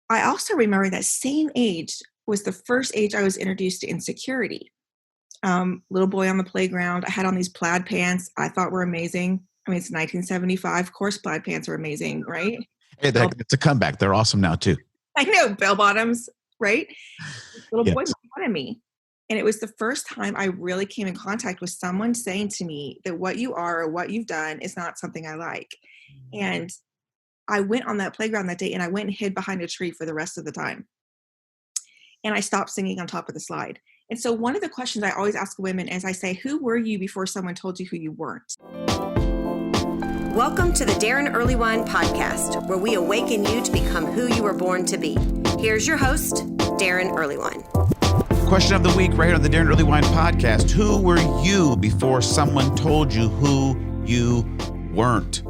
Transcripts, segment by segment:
I also remember that same age was the first age I was introduced to insecurity. Little boy on the playground. I had on these plaid pants I thought were amazing. I mean, it's 1975. Of course, plaid pants are amazing, right? Hey, it's a comeback. They're awesome now too. I know, bell bottoms, right? This little boy Yes. made fun of me. And it was the first time I really came in contact with someone saying to me that what you are or what you've done is not something I like. And I went on that playground that day and I went and hid behind a tree for the rest of the time. And I stopped singing on top of the slide. And so one of the questions I always ask women is I say, who were you before someone told you who you weren't? Welcome to the Darren Earlywine podcast, where we awaken you to become who you were born to be. Here's your host, Darren Earlywine. Question of the week right here on the Darren Earlywine podcast. Who were you before someone told you who you weren't?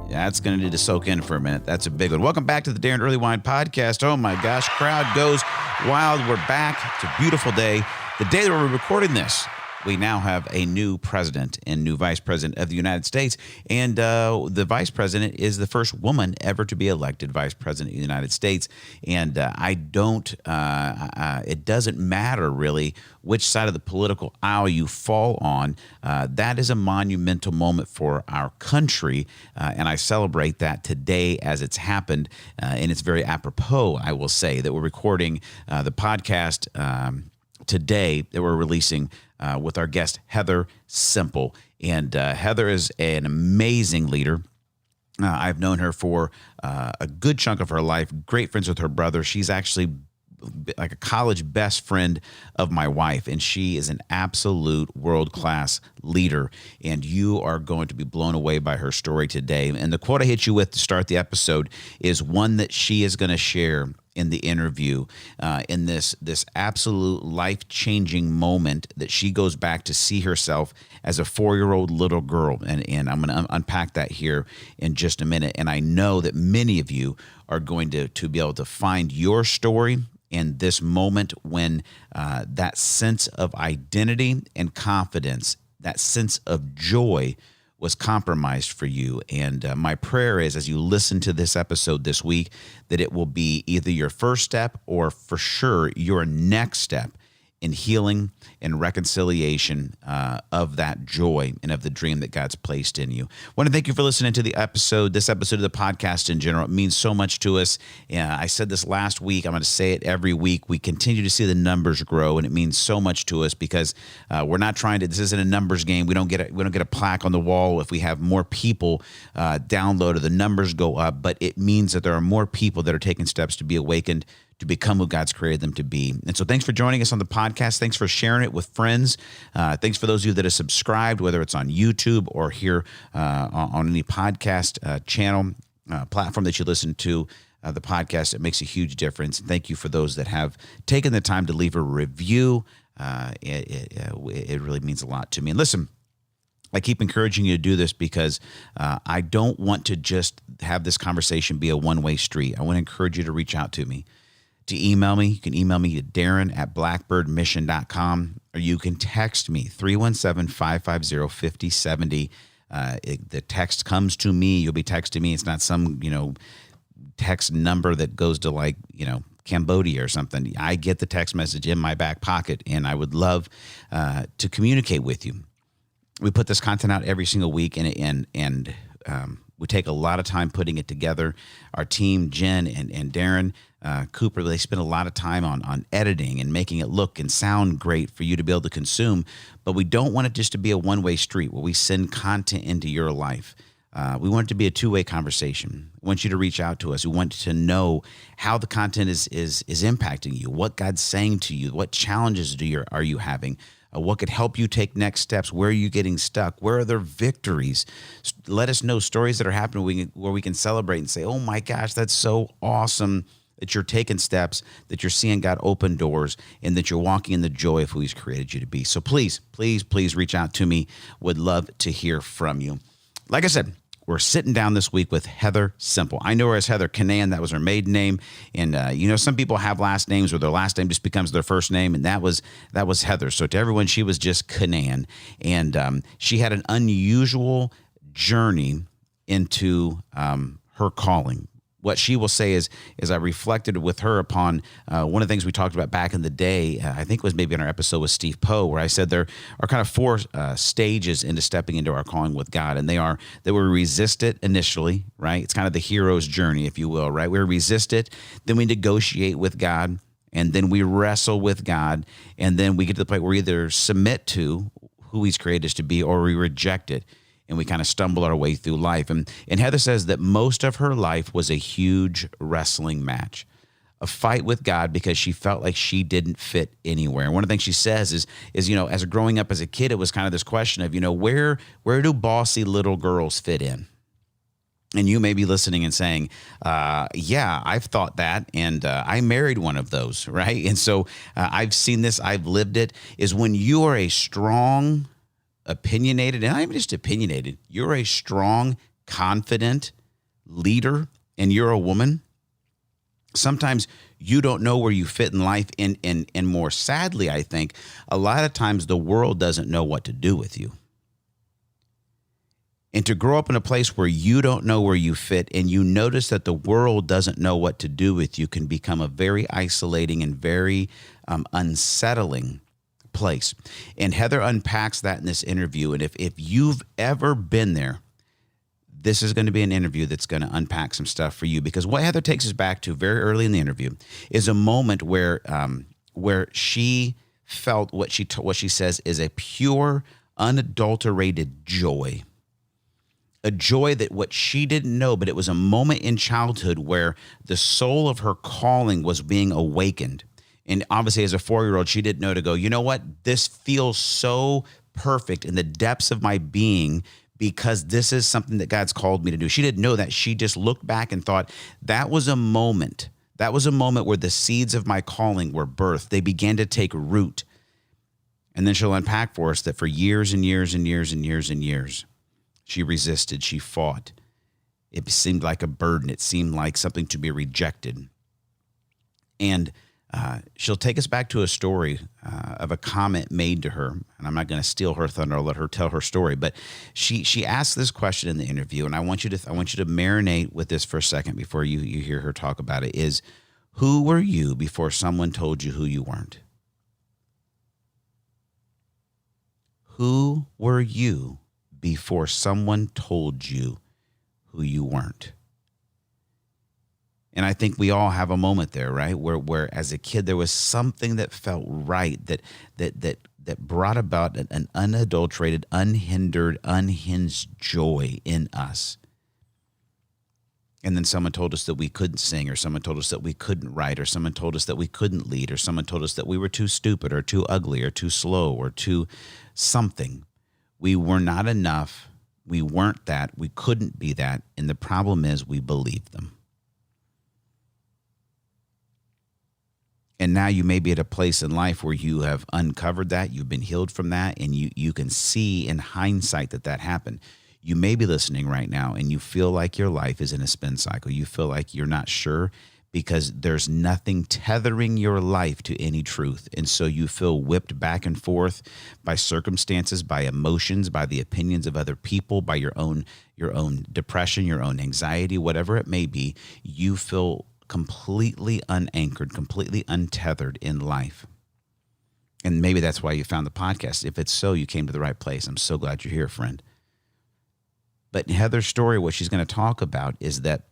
Yeah, that's going to need to soak in for a minute. That's a big one. Welcome back to the Darren Earlywine podcast. Oh my gosh, crowd goes wild. We're back. It's a beautiful day. The day that we're recording this, we now have a new president and new vice president of the United States. And the vice president is the first woman ever to be elected vice president of the United States. And it doesn't matter really which side of the political aisle you fall on. That is a monumental moment for our country. And I celebrate that today as it's happened. And it's very apropos, I will say, that we're recording the podcast today that we're releasing with our guest, Heather Semple. And Heather is an amazing leader. I've known her for a good chunk of her life, great friends with her brother. She's actually like a college best friend of my wife, and she is an absolute world-class leader, and you are going to be blown away by her story today. And the quote I hit you with to start the episode is one that she is going to share in the interview, in this absolute life-changing moment that she goes back to see herself as a 4-year-old little girl. And I'm going to unpack that here in just a minute. And I know that many of you are going to be able to find your story in this moment when that sense of identity and confidence, that sense of joy was compromised for you. And my prayer is, as you listen to this episode this week, that it will be either your first step or for sure your next step in healing and reconciliation of that joy and of the dream that God's placed in you. I want to thank you for listening to this episode of the podcast in general. It means so much to us. I said this last week. I'm going to say it every week. We continue to see the numbers grow, and it means so much to us because we're not trying to. This isn't a numbers game. We don't get a plaque on the wall if we have more people download or the numbers go up. But it means that there are more people that are taking steps to be awakened, to become who God's created them to be. And so thanks for joining us on the podcast. Thanks for sharing it with friends. Thanks for those of you that have subscribed, whether it's on YouTube or here on any podcast channel, platform that you listen to the podcast. It makes a huge difference. Thank you for those that have taken the time to leave a review. It really means a lot to me. And listen, I keep encouraging you to do this because I don't want to just have this conversation be a one-way street. I want to encourage you to reach out to me. To email me, you can email me at darren@blackbirdmission.com, or you can text me, 317-550-5070. The text comes to me. You'll be texting me. It's not some, text number that goes to Cambodia or something. I get the text message in my back pocket, and I would love to communicate with you. We put this content out every single week, and we take a lot of time putting it together. Our team, Jen and Darren Cooper, they spend a lot of time on editing and making it look and sound great for you to be able to consume. But we don't want it just to be a one-way street where we send content into your life. We want it to be a two-way conversation. We want you to reach out to us. We want to know how the content is impacting you, what God's saying to you, what challenges are you having, what could help you take next steps, where are you getting stuck, where are there victories. Let us know stories that are happening where we can celebrate and say, oh my gosh, that's so awesome that you're taking steps, that you're seeing God open doors, and that you're walking in the joy of who He's created you to be. So please, please, please reach out to me. Would love to hear from you. Like I said, we're sitting down this week with Heather Semple. I know her as Heather Canan. That was her maiden name. And, some people have last names where their last name just becomes their first name, and that was Heather. So to everyone, she was just Canan. And she had an unusual journey into her calling. What she will say is I reflected with her upon one of the things we talked about back in the day. I think it was maybe in our episode with Steve Poe, where I said there are kind of four stages into stepping into our calling with God, and they are that we resist it initially, right? It's kind of the hero's journey, if you will, right? We resist it, then we negotiate with God, and then we wrestle with God, and then we get to the point where we either submit to who He's created us to be, or we reject it. And we kind of stumble our way through life. And Heather says that most of her life was a huge wrestling match, a fight with God because she felt like she didn't fit anywhere. And one of the things she says is as growing up as a kid, it was kind of this question of, where do bossy little girls fit in? And you may be listening and saying, yeah, I've thought that. And I married one of those, right? And so I've seen this, I've lived it, is when you are a strong, opinionated, and not even just opinionated, you're a strong, confident leader and you're a woman, sometimes you don't know where you fit in life. And more sadly, I think a lot of times the world doesn't know what to do with you. And to grow up in a place where you don't know where you fit and you notice that the world doesn't know what to do with you can become a very isolating and very unsettling place. And Heather unpacks that in this interview. And if you've ever been there, this is going to be an interview that's going to unpack some stuff for you, because what Heather takes us back to very early in the interview is a moment where she felt what she says is a pure, unadulterated joy. A joy that what she didn't know, but it was a moment in childhood where the soul of her calling was being awakened. And obviously, as a 4-year-old, she didn't know to go, you know what? This feels so perfect in the depths of my being because this is something that God's called me to do. She didn't know that. She just looked back and thought, that was a moment. That was a moment where the seeds of my calling were birthed. They began to take root. And then she'll unpack for us that for years and years and years and years and years, she resisted, she fought. It seemed like a burden. It seemed like something to be rejected. And she'll take us back to a story of a comment made to her, and I'm not going to steal her thunder. I'll let her tell her story. But she asked this question in the interview, and I want you to marinate with this for a second before you hear her talk about it. Is who were you before someone told you who you weren't? Who were you before someone told you who you weren't? And I think we all have a moment there, right? Where as a kid, there was something that felt right, that brought about an unadulterated, unhindered, unhinged joy in us. And then someone told us that we couldn't sing, or someone told us that we couldn't write, or someone told us that we couldn't lead, or someone told us that we were too stupid or too ugly or too slow or too something. We were not enough. We weren't that. We couldn't be that. And the problem is we believed them. And now you may be at a place in life where you have uncovered that, you've been healed from that, and you can see in hindsight that happened. You may be listening right now and you feel like your life is in a spin cycle. You feel like you're not sure because there's nothing tethering your life to any truth. And so you feel whipped back and forth by circumstances, by emotions, by the opinions of other people, by your own depression, your own anxiety, whatever it may be. You feel completely unanchored, completely untethered in life. And maybe that's why you found the podcast. If it's so, you came to the right place. I'm so glad you're here, friend. But in Heather's story, what she's going to talk about is that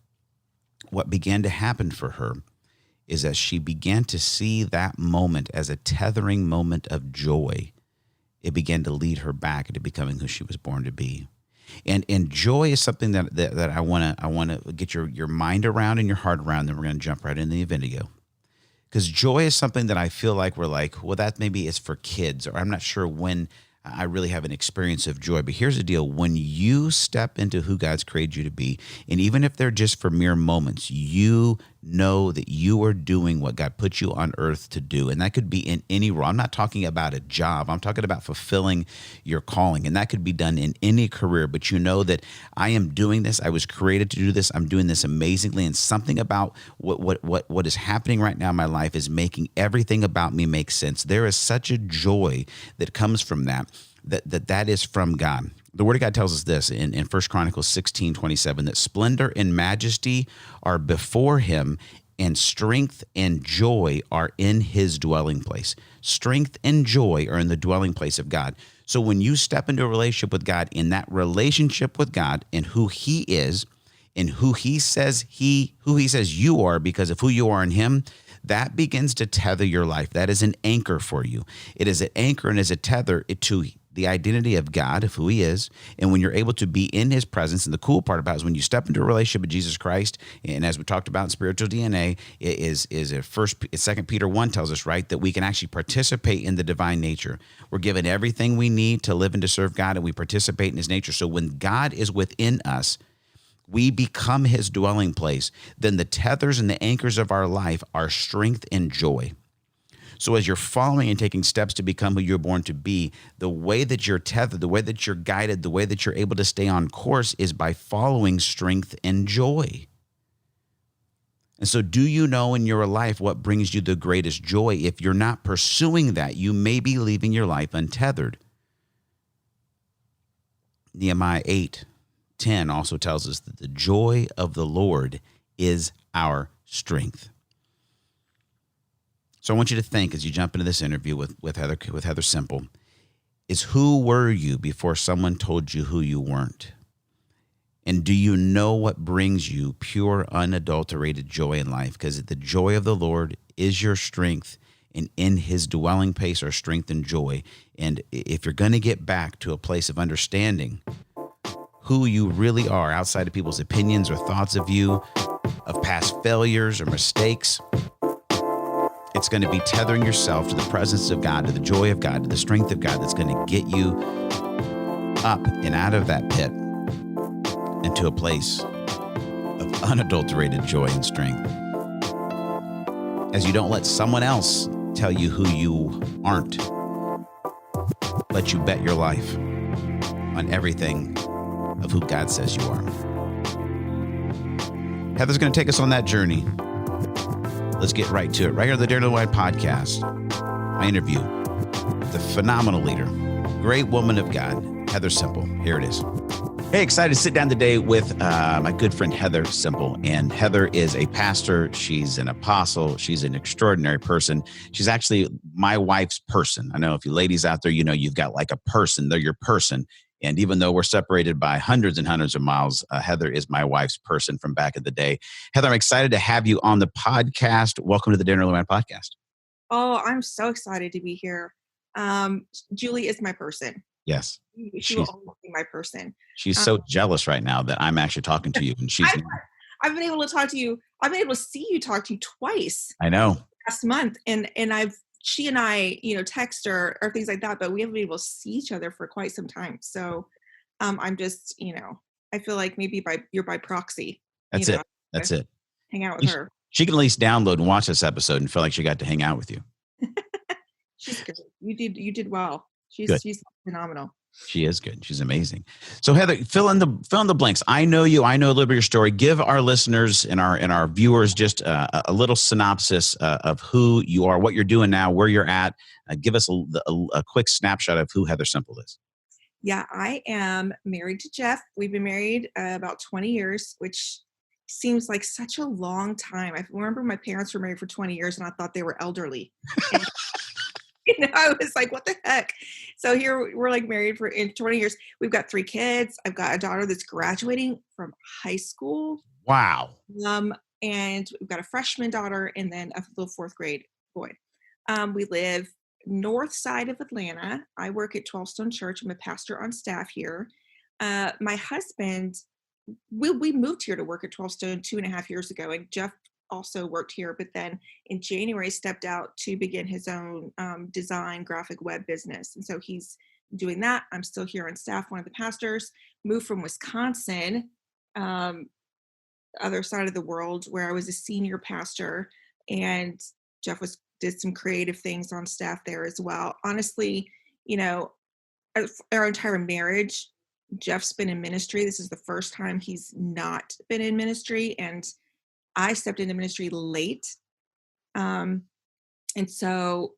what began to happen for her is that she began to see that moment as a tethering moment of joy. It began to lead her back into becoming who she was born to be. And joy is something that I want to get your mind around and your heart around. Then we're going to jump right into the video. Because joy is something that I feel like we're like, well, that maybe is for kids, or I'm not sure when I really have an experience of joy. But here's the deal. When you step into who God's created you to be, and even if they're just for mere moments, you know that you are doing what God put you on earth to do. And that could be in any role. I'm not talking about a job. I'm talking about fulfilling your calling. And that could be done in any career. But you know that I am doing this. I was created to do this. I'm doing this amazingly. And something about what is happening right now in my life is making everything about me make sense. There is such a joy that comes from that is from God. The Word of God tells us this in 1 Chronicles 16:27, that splendor and majesty are before him, and strength and joy are in his dwelling place. Strength and joy are in the dwelling place of God. So when you step into a relationship with God, in that relationship with God and who he is and who he says you are because of who you are in him, that begins to tether your life. That is an anchor for you. It is an anchor and is a tether to the identity of God, of who he is. And when you're able to be in his presence, and the cool part about it is when you step into a relationship with Jesus Christ, and as we talked about in spiritual DNA, it is Second Peter 1 tells us, right, that we can actually participate in the divine nature. We're given everything we need to live and to serve God, and we participate in his nature. So when God is within us, we become his dwelling place. Then the tethers and the anchors of our life are strength and joy. So as you're following and taking steps to become who you're born to be, the way that you're tethered, the way that you're guided, the way that you're able to stay on course is by following strength and joy. And so do you know in your life what brings you the greatest joy? If you're not pursuing that, you may be leaving your life untethered. Nehemiah 8:10 also tells us that the joy of the Lord is our strength. So I want you to think as you jump into this interview with Heather Semple, is who were you before someone told you who you weren't? And do you know what brings you pure, unadulterated joy in life? Because the joy of the Lord is your strength, and in his dwelling place are strength and joy. And if you're going to get back to a place of understanding who you really are outside of people's opinions or thoughts of you, of past failures or mistakes, it's going to be tethering yourself to the presence of God, to the joy of God, to the strength of God that's going to get you up and out of that pit into a place of unadulterated joy and strength. As you don't let someone else tell you who you aren't, let you bet your life on everything of who God says you are. Heather's going to take us on that journey. Let's get right to it. Right here on the Darren White Podcast, I interview the phenomenal leader, great woman of God, Heather Semple. Here it is. Hey, excited to sit down today with my good friend Heather Semple. And Heather is a pastor. She's an apostle. She's an extraordinary person. She's actually my wife's person. I know if you ladies out there, you know you've got like a person. They're your person. And even though we're separated by hundreds and hundreds of miles, Heather is my wife's person from back in the day. Heather, I'm excited to have you on the podcast. Welcome to the Darren Early Man Podcast. Oh, I'm so excited to be here. Julie is my person. Yes. She will always be my person. She's so jealous right now that I'm actually talking to you. And she's I've been able to talk to you. I've been able to see you talk to you twice. I know. Last month. And she and I, text or things like that, but we haven't been able to see each other for quite some time. So I'm just, I feel like maybe you're by proxy. That's it. That's it. Hang out with her. She can at least download and watch this episode and feel like she got to hang out with you. She's good. You did well. She's phenomenal. She is good. She's amazing. So Heather, fill in the blanks. I know you. I know a little bit of your story. Give our listeners and our viewers just a little synopsis of who you are, what you're doing now, where you're at. Give us a quick snapshot of who Heather Semple is. Yeah, I am married to Jeff. We've been married about 20 years, which seems like such a long time. I remember my parents were married for 20 years, and I thought they were elderly. I was like, what the heck? So here we're like married for 20 years. We've got 3 kids. I've got a daughter that's graduating from high school. Wow. And we've got a freshman daughter and then a little 4th grade boy. We live north side of Atlanta. I work at 12 Stone Church. I'm a pastor on staff here. My husband, we moved here to work at 12 Stone 2.5 years ago, and Jeff also worked here, but then in January stepped out to begin his own design graphic web business. And so he's doing that. I'm still here on staff, one of the pastors, moved from Wisconsin, other side of the world, where I was a senior pastor, and Jeff did some creative things on staff there as well. Honestly, our entire marriage, Jeff's been in ministry. This is the first time he's not been in ministry, and I stepped into ministry late. And so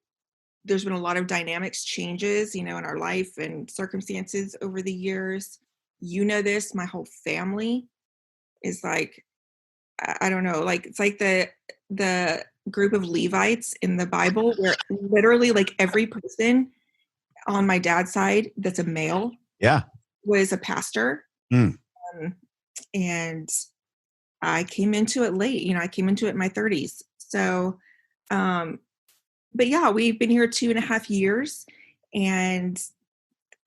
there's been a lot of dynamics changes, in our life and circumstances over the years. This, my whole family is like, I don't know, like it's like the group of Levites in the Bible where literally like every person on my dad's side that's a male Yeah. was a pastor. Mm. And I came into it late, I came into it in my 30s. So, but yeah, we've been here 2.5 years. And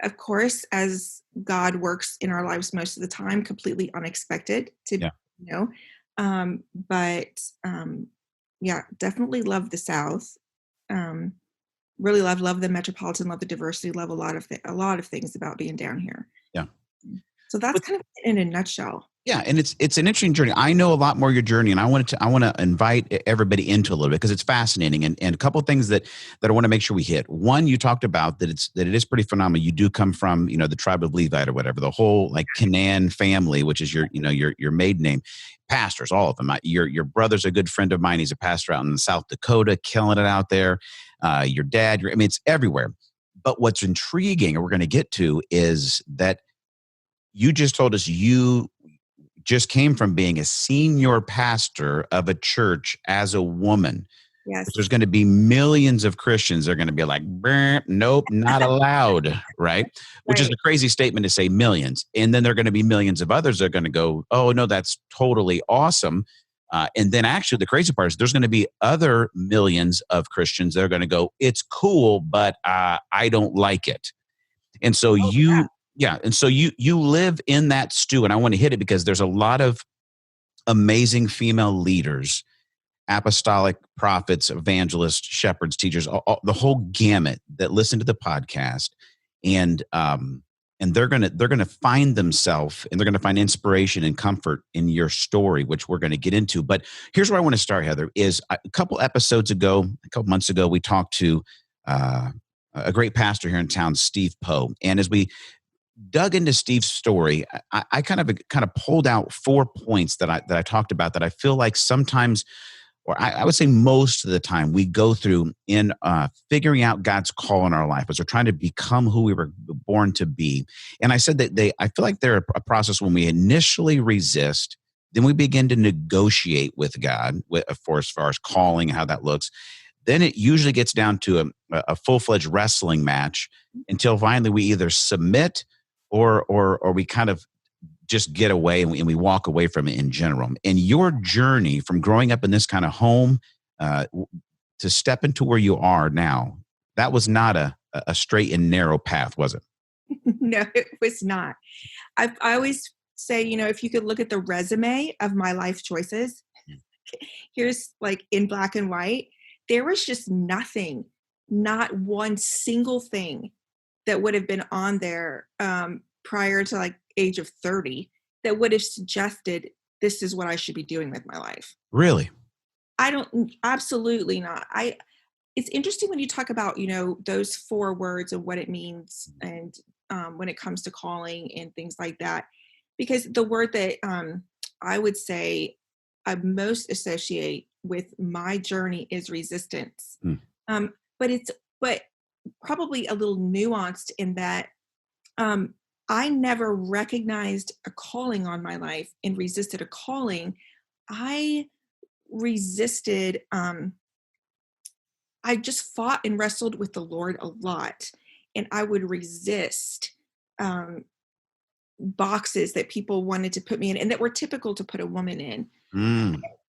of course, as God works in our lives most of the time, completely unexpected to, Yeah. but yeah, definitely love the South. Really love the metropolitan, love the diversity, love a lot of things about being down here. Yeah. So that's kind of in a nutshell. Yeah, and it's an interesting journey. I know a lot more of your journey, and I want to invite everybody into a little bit because it's fascinating. And a couple of things that I want to make sure we hit. One, you talked about that it is pretty phenomenal. You do come from the tribe of Levite or whatever, the whole like Canaan family, which is your maiden name. Pastors, all of them. Your brother's a good friend of mine. He's a pastor out in South Dakota, killing it out there. Your dad, it's everywhere. But what's intriguing, and we're going to get to, is that you just told us you just came from being a senior pastor of a church as a woman. Yes. There's going to be millions of Christians that are going to be like, nope, not allowed, right? Which is a crazy statement to say millions. And then there are going to be millions of others that are going to go, oh, no, that's totally awesome. And then actually the crazy part is there's going to be other millions of Christians that are going to go, it's cool, but I don't like it. And so Yeah. And so you live in that stew, and I want to hit it because there's a lot of amazing female leaders, apostolic prophets, evangelists, shepherds, teachers, the whole gamut that listen to the podcast, and they're gonna find themselves, and they're gonna find inspiration and comfort in your story, which we're gonna get into. But here's where I want to start, Heather. Is a couple months ago, we talked to a great pastor here in town, Steve Poe, and as we dug into Steve's story, I kind of pulled out 4 points that I talked about that I feel like sometimes, or I would say most of the time, we go through in figuring out God's call in our life as we're trying to become who we were born to be. And I said that I feel like they're a process when we initially resist, then we begin to negotiate with God, as far as calling and how that looks. Then it usually gets down to a full-fledged wrestling match until finally we either submit or we kind of just get away and we walk away from it in general. And your journey from growing up in this kind of home to step into where you are now, that was not a straight and narrow path, was it? No, it was not. I always say, if you could look at the resume of my life choices, here's like in black and white, there was just nothing, not one single thing that would have been on there prior to like age of 30 that would have suggested this is what I should be doing with my life. Really? Absolutely not. It's interesting when you talk about, those 4 words and what it means. And when it comes to calling and things like that, because the word that I would say I most associate with my journey is resistance. But probably a little nuanced in that I never recognized a calling on my life and resisted a calling. I resisted, I just fought and wrestled with the Lord a lot. And I would resist boxes that people wanted to put me in and that were typical to put a woman in.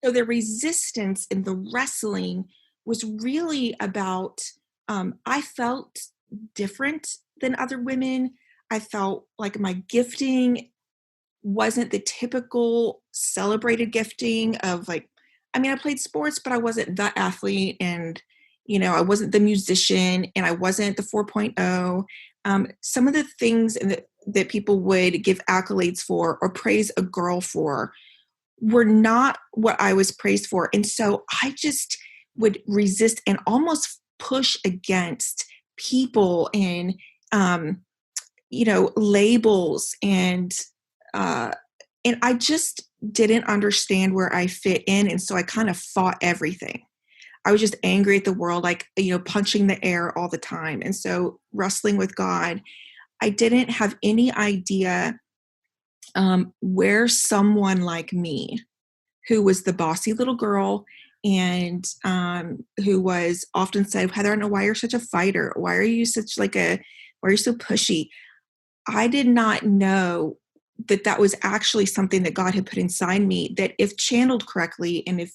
So the resistance and the wrestling was really about, I felt different than other women. I felt like my gifting wasn't the typical celebrated gifting of like, I played sports, but I wasn't the athlete, and, I wasn't the musician, and I wasn't the 4.0. Some of the things that people would give accolades for or praise a girl for were not what I was praised for. And so I just would resist and almost push against people and, labels. And I just didn't understand where I fit in. And so I kind of fought everything. I was just angry at the world, like, punching the air all the time. And so wrestling with God, I didn't have any idea where someone like me, who was the bossy little girl and who was often said, Heather, I don't know why you're such a fighter. Why are you why are you so pushy? I did not know that that was actually something that God had put inside me that if channeled correctly and if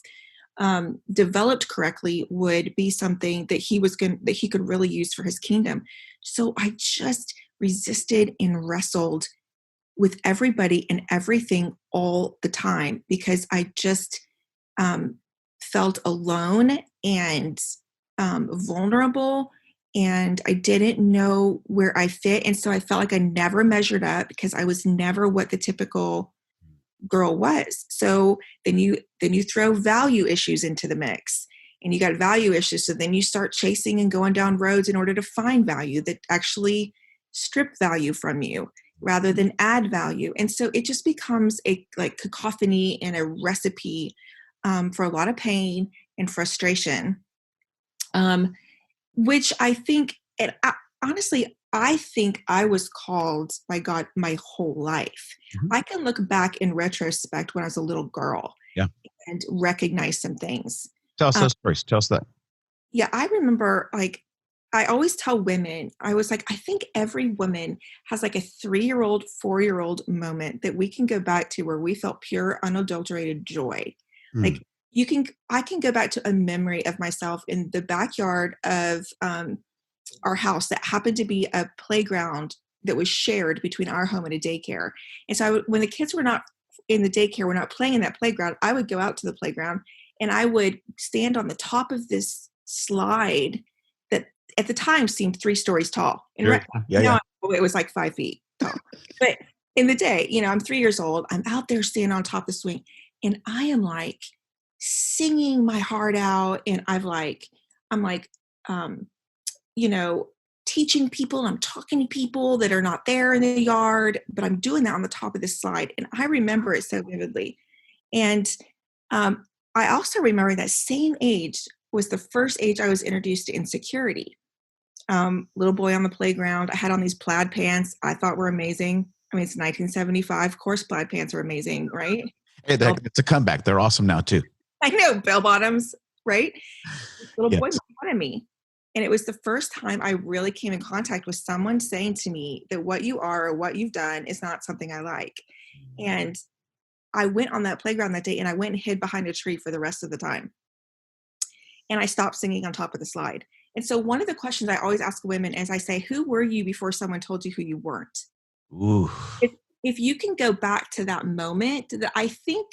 developed correctly would be something that that he could really use for his kingdom. So I just resisted and wrestled with everybody and everything all the time because I just felt alone and vulnerable, and I didn't know where I fit. And so I felt like I never measured up because I was never what the typical girl was. So then you throw value issues into the mix, and you got value issues. So then you start chasing and going down roads in order to find value that actually strip value from you rather than add value. And so it just becomes a like cacophony and a recipe for a lot of pain and frustration, which I think, honestly, I think I was called by God my whole life. Mhm. I can look back in retrospect when I was a little girl Yeah. and recognize some things. Tell us Um, those stories. Tell us that. yeah, I remember, like, I always tell women, I was like, I think every woman has like a 3-year-old, 4-year-old moment that we can go back to where we felt pure, unadulterated joy. Mm. Like, I can go back to a memory of myself in the backyard of our house that happened to be a playground that was shared between our home and a daycare. And so when the kids were not in the daycare, were not playing in that playground, I would go out to the playground and I would stand on the top of this slide that at the time seemed 3 stories tall. Sure. Yeah, yeah. Now it was like 5 feet tall. But in the day, I'm 3 years old. I'm out there standing on top of the swing, and I am like singing my heart out, and I'm like, um, you know, teaching people. I'm talking to people that are not there in the yard, but I'm doing that on the top of this slide. And I remember it so vividly. And um, I also remember that same age was the first age I was introduced to insecurity. Little boy on the playground. I had on these plaid pants I thought were amazing. I mean, it's 1975. Of course, plaid pants are amazing, right? Hey, it's a comeback. They're awesome now too. I know, bell bottoms, right? This little boy Yes. made fun of me. And it was the first time I really came in contact with someone saying to me that what you are or what you've done is not something I like. And I went on that playground that day and I went and hid behind a tree for the rest of the time. And I stopped singing on top of the slide. And so one of the questions I always ask women is I say, who were you before someone told you who you weren't? Ooh. If you can go back to that moment, that I think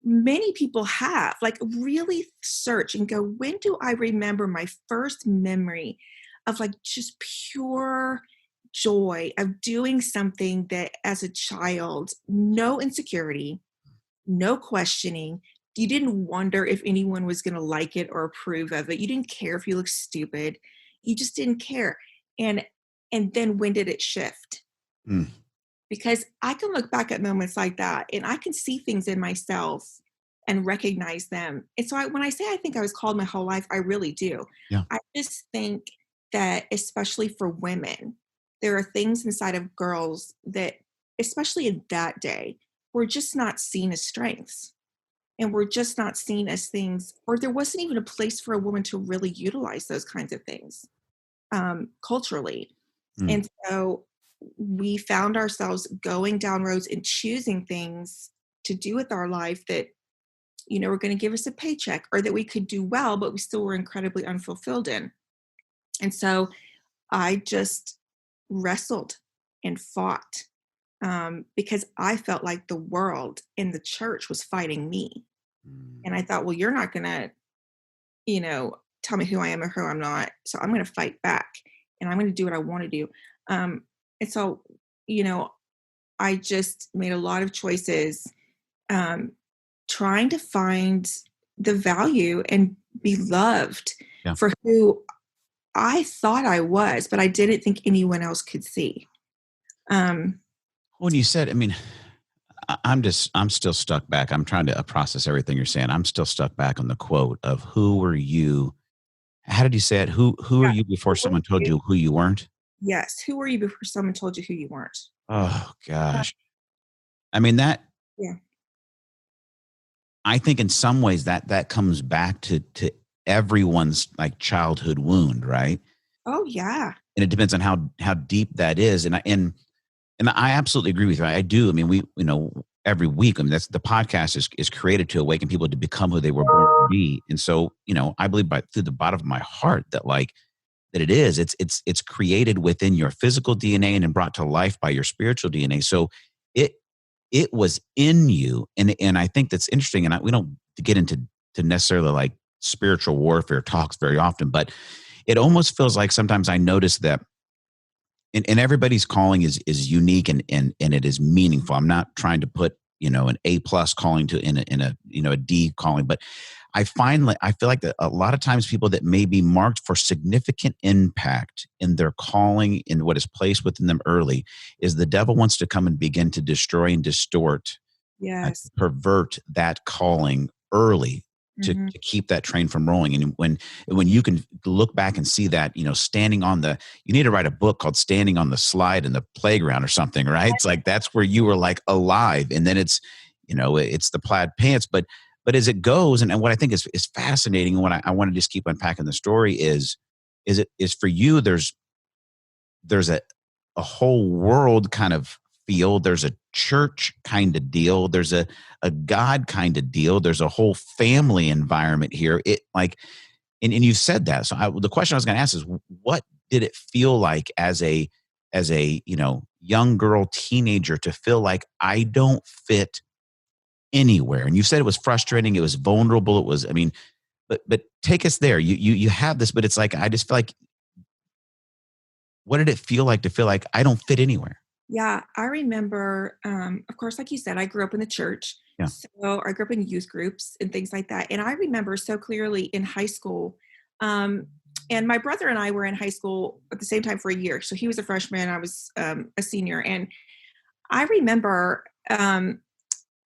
many people have, like, really search and go, when do I remember my first memory of like just pure joy of doing something that as a child, no insecurity, no questioning. You didn't wonder if anyone was going to like it or approve of it. You didn't care if you looked stupid. You just didn't care. And then when did it shift? Mm. Because I can look back at moments like that and I can see things in myself and recognize them. And so when I say I think I was called my whole life, I really do. Yeah. I just think that especially for women, there are things inside of girls that, especially in that day, were just not seen as strengths. And were just not seen as things, or there wasn't even a place for a woman to really utilize those kinds of things culturally. Mm. And so we found ourselves going down roads and choosing things to do with our life that, were going to give us a paycheck or that we could do well, but we still were incredibly unfulfilled in. And so I just wrestled and fought because I felt like the world and the church was fighting me. And I thought, well, you're not going to, tell me who I am or who I'm not. So I'm going to fight back and I'm going to do what I want to do. And so, I just made a lot of choices, trying to find the value and be loved Yeah. for who I thought I was, but I didn't think anyone else could see. When you said, I mean, I'm still stuck back. I'm trying to process everything you're saying. I'm still stuck back on the quote of who were you? How did you say it? Who are Yeah. you before Who were someone told you? you who you weren't? Yes. Who were you before someone told you who you weren't? Oh Yeah. gosh. I mean that Yeah. I think in some ways that comes back to everyone's like childhood wound, right? Oh, yeah. And it depends on how deep that is. And I absolutely agree with you. I do. I mean, every week, I mean, that's the podcast is created to awaken people to become who they were born to be. And so, I believe through the bottom of my heart that it's created within your physical DNA and then brought to life by your spiritual DNA. So it it was in you. And I think that's interesting. And we don't get into to necessarily like spiritual warfare talks very often, but it almost feels like sometimes I notice that and everybody's calling is unique and it is meaningful. I'm not trying to put an A+ calling to in a a D calling, but I feel like that a lot of times people that may be marked for significant impact in their calling in what is placed within them early is the devil wants to come and begin to destroy and distort, Yes. pervert that calling early Mhm. to keep that train from rolling. And when you can look back and see that, standing on you need to write a book called Standing on the Slide in the Playground or something, right? It's like that's where you were like alive. And then it's the plaid pants. But as it goes, and what I think is fascinating, and what I want to just keep unpacking the story is for you, there's a whole world kind of feel. There's a church kind of deal. There's a God kind of deal. There's a whole family environment here. It like, and you said that. So the question I was going to ask is, what did it feel like as a young girl, teenager, to feel like I don't fit anywhere? And you said it was frustrating. It was vulnerable. It was, I mean, but take us there. You have this, but it's like I just feel like, what did it feel like to feel like I don't fit anywhere? Yeah, I remember, of course, like you said, I grew up in the church. Yeah. So I grew up in youth groups and things like that. And I remember so clearly in high school, um, and my brother and I were in high school at the same time for a year. So he was a freshman, I was a senior. And I remember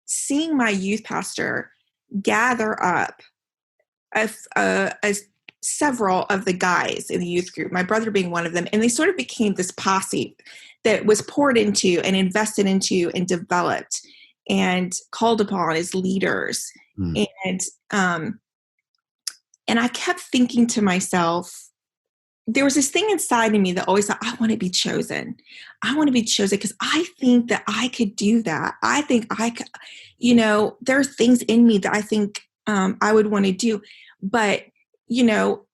seeing my youth pastor gather up several of the guys in the youth group, my brother being one of them, and they sort of became this posse that was poured into and invested into and developed and called upon as leaders. Mm. And um, and I kept thinking to myself, there was this thing inside of me that always thought, I want to be chosen. I want to be chosen because I think that I could do that. I think I could, there are things in me that I think I would want to do. But, you know,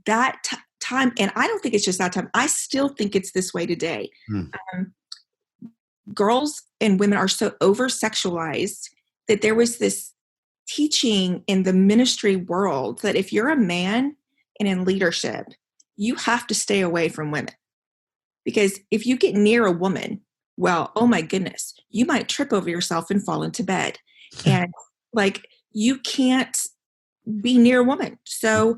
that time, and I don't think it's just that time, I still think it's this way today. Mm. Um, Girls and women are so over sexualized that there was this teaching in the ministry world that if you're a man and in leadership, you have to stay away from women. Because if you get near a woman, well, oh my goodness, you might trip over yourself and fall into bed. And like, you can't be near a woman. So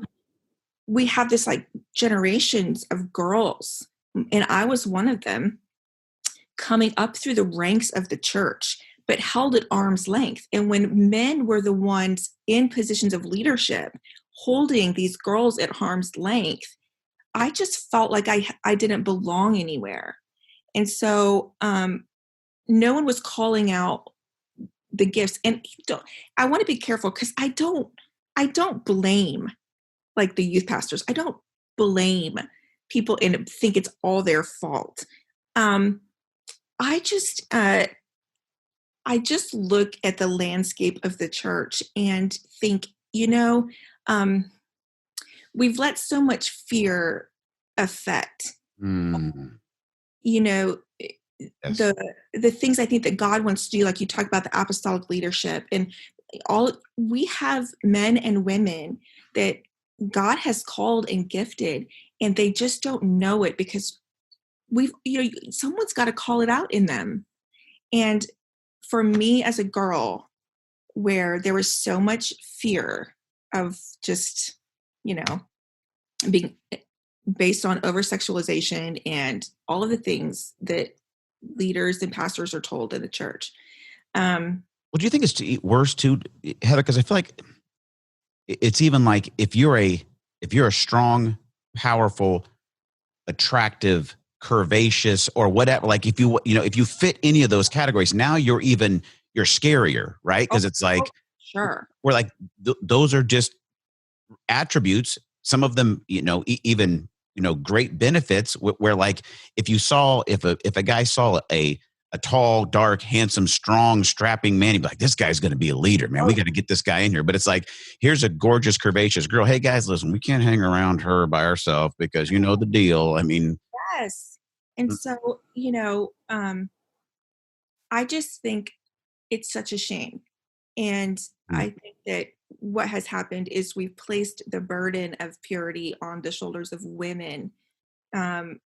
we have this like generations of girls, and I was one of them, coming up through the ranks of the church, but held at arm's length. And when men were the ones in positions of leadership, holding these girls at arm's length, I just felt like I didn't belong anywhere. And so no one was calling out the gifts. And I want to be careful because I don't blame like the youth pastors. I don't blame people and think it's all their fault. Um, I just I just look at the landscape of the church and think, um, we've let so much fear affect, Mm. you know, Yes. the the things I think that God wants to do. Like you talk about the apostolic leadership, and all we have men and women that God has called and gifted, and they just don't know it because someone's got to call it out in them. And for me as a girl, where there was so much fear of just, you know, being based on over sexualization and all of the things that leaders and pastors are told in the church. Well, do you think it's worse too, Heather? Because I feel like it's even like if you're a strong, powerful, attractive, curvaceous, or whatever, like if you fit any of those categories, now you're scarier, right? Oh, Because it's oh, like sure. we're like those are just attributes. Some of them, even great benefits. Where like if a guy saw a tall, dark, handsome, strong, strapping man, he'd be like, this guy's going to be a leader, man. We got to get this guy in here. But it's like, here's a gorgeous, curvaceous girl. Hey, guys, listen, we can't hang around her by ourselves because you know the deal. I mean, Yes. And so, I just think it's such a shame. And mm, I think that what has happened is we've placed the burden of purity on the shoulders of women um,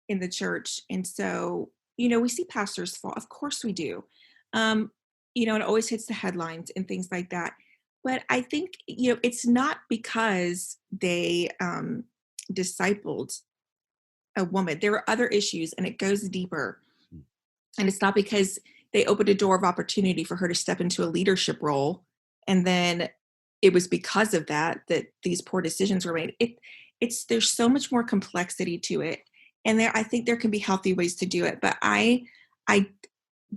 in the church. And so, we see pastors fall. Of course we do. Um, it always hits the headlines and things like that. But I think, it's not because they discipled a woman. There are other issues and it goes deeper. mm, And it's not because they opened a door of opportunity for her to step into a leadership role. And then it was because of that these poor decisions were made. There's so much more complexity to it. And I think there can be healthy ways to do it. But I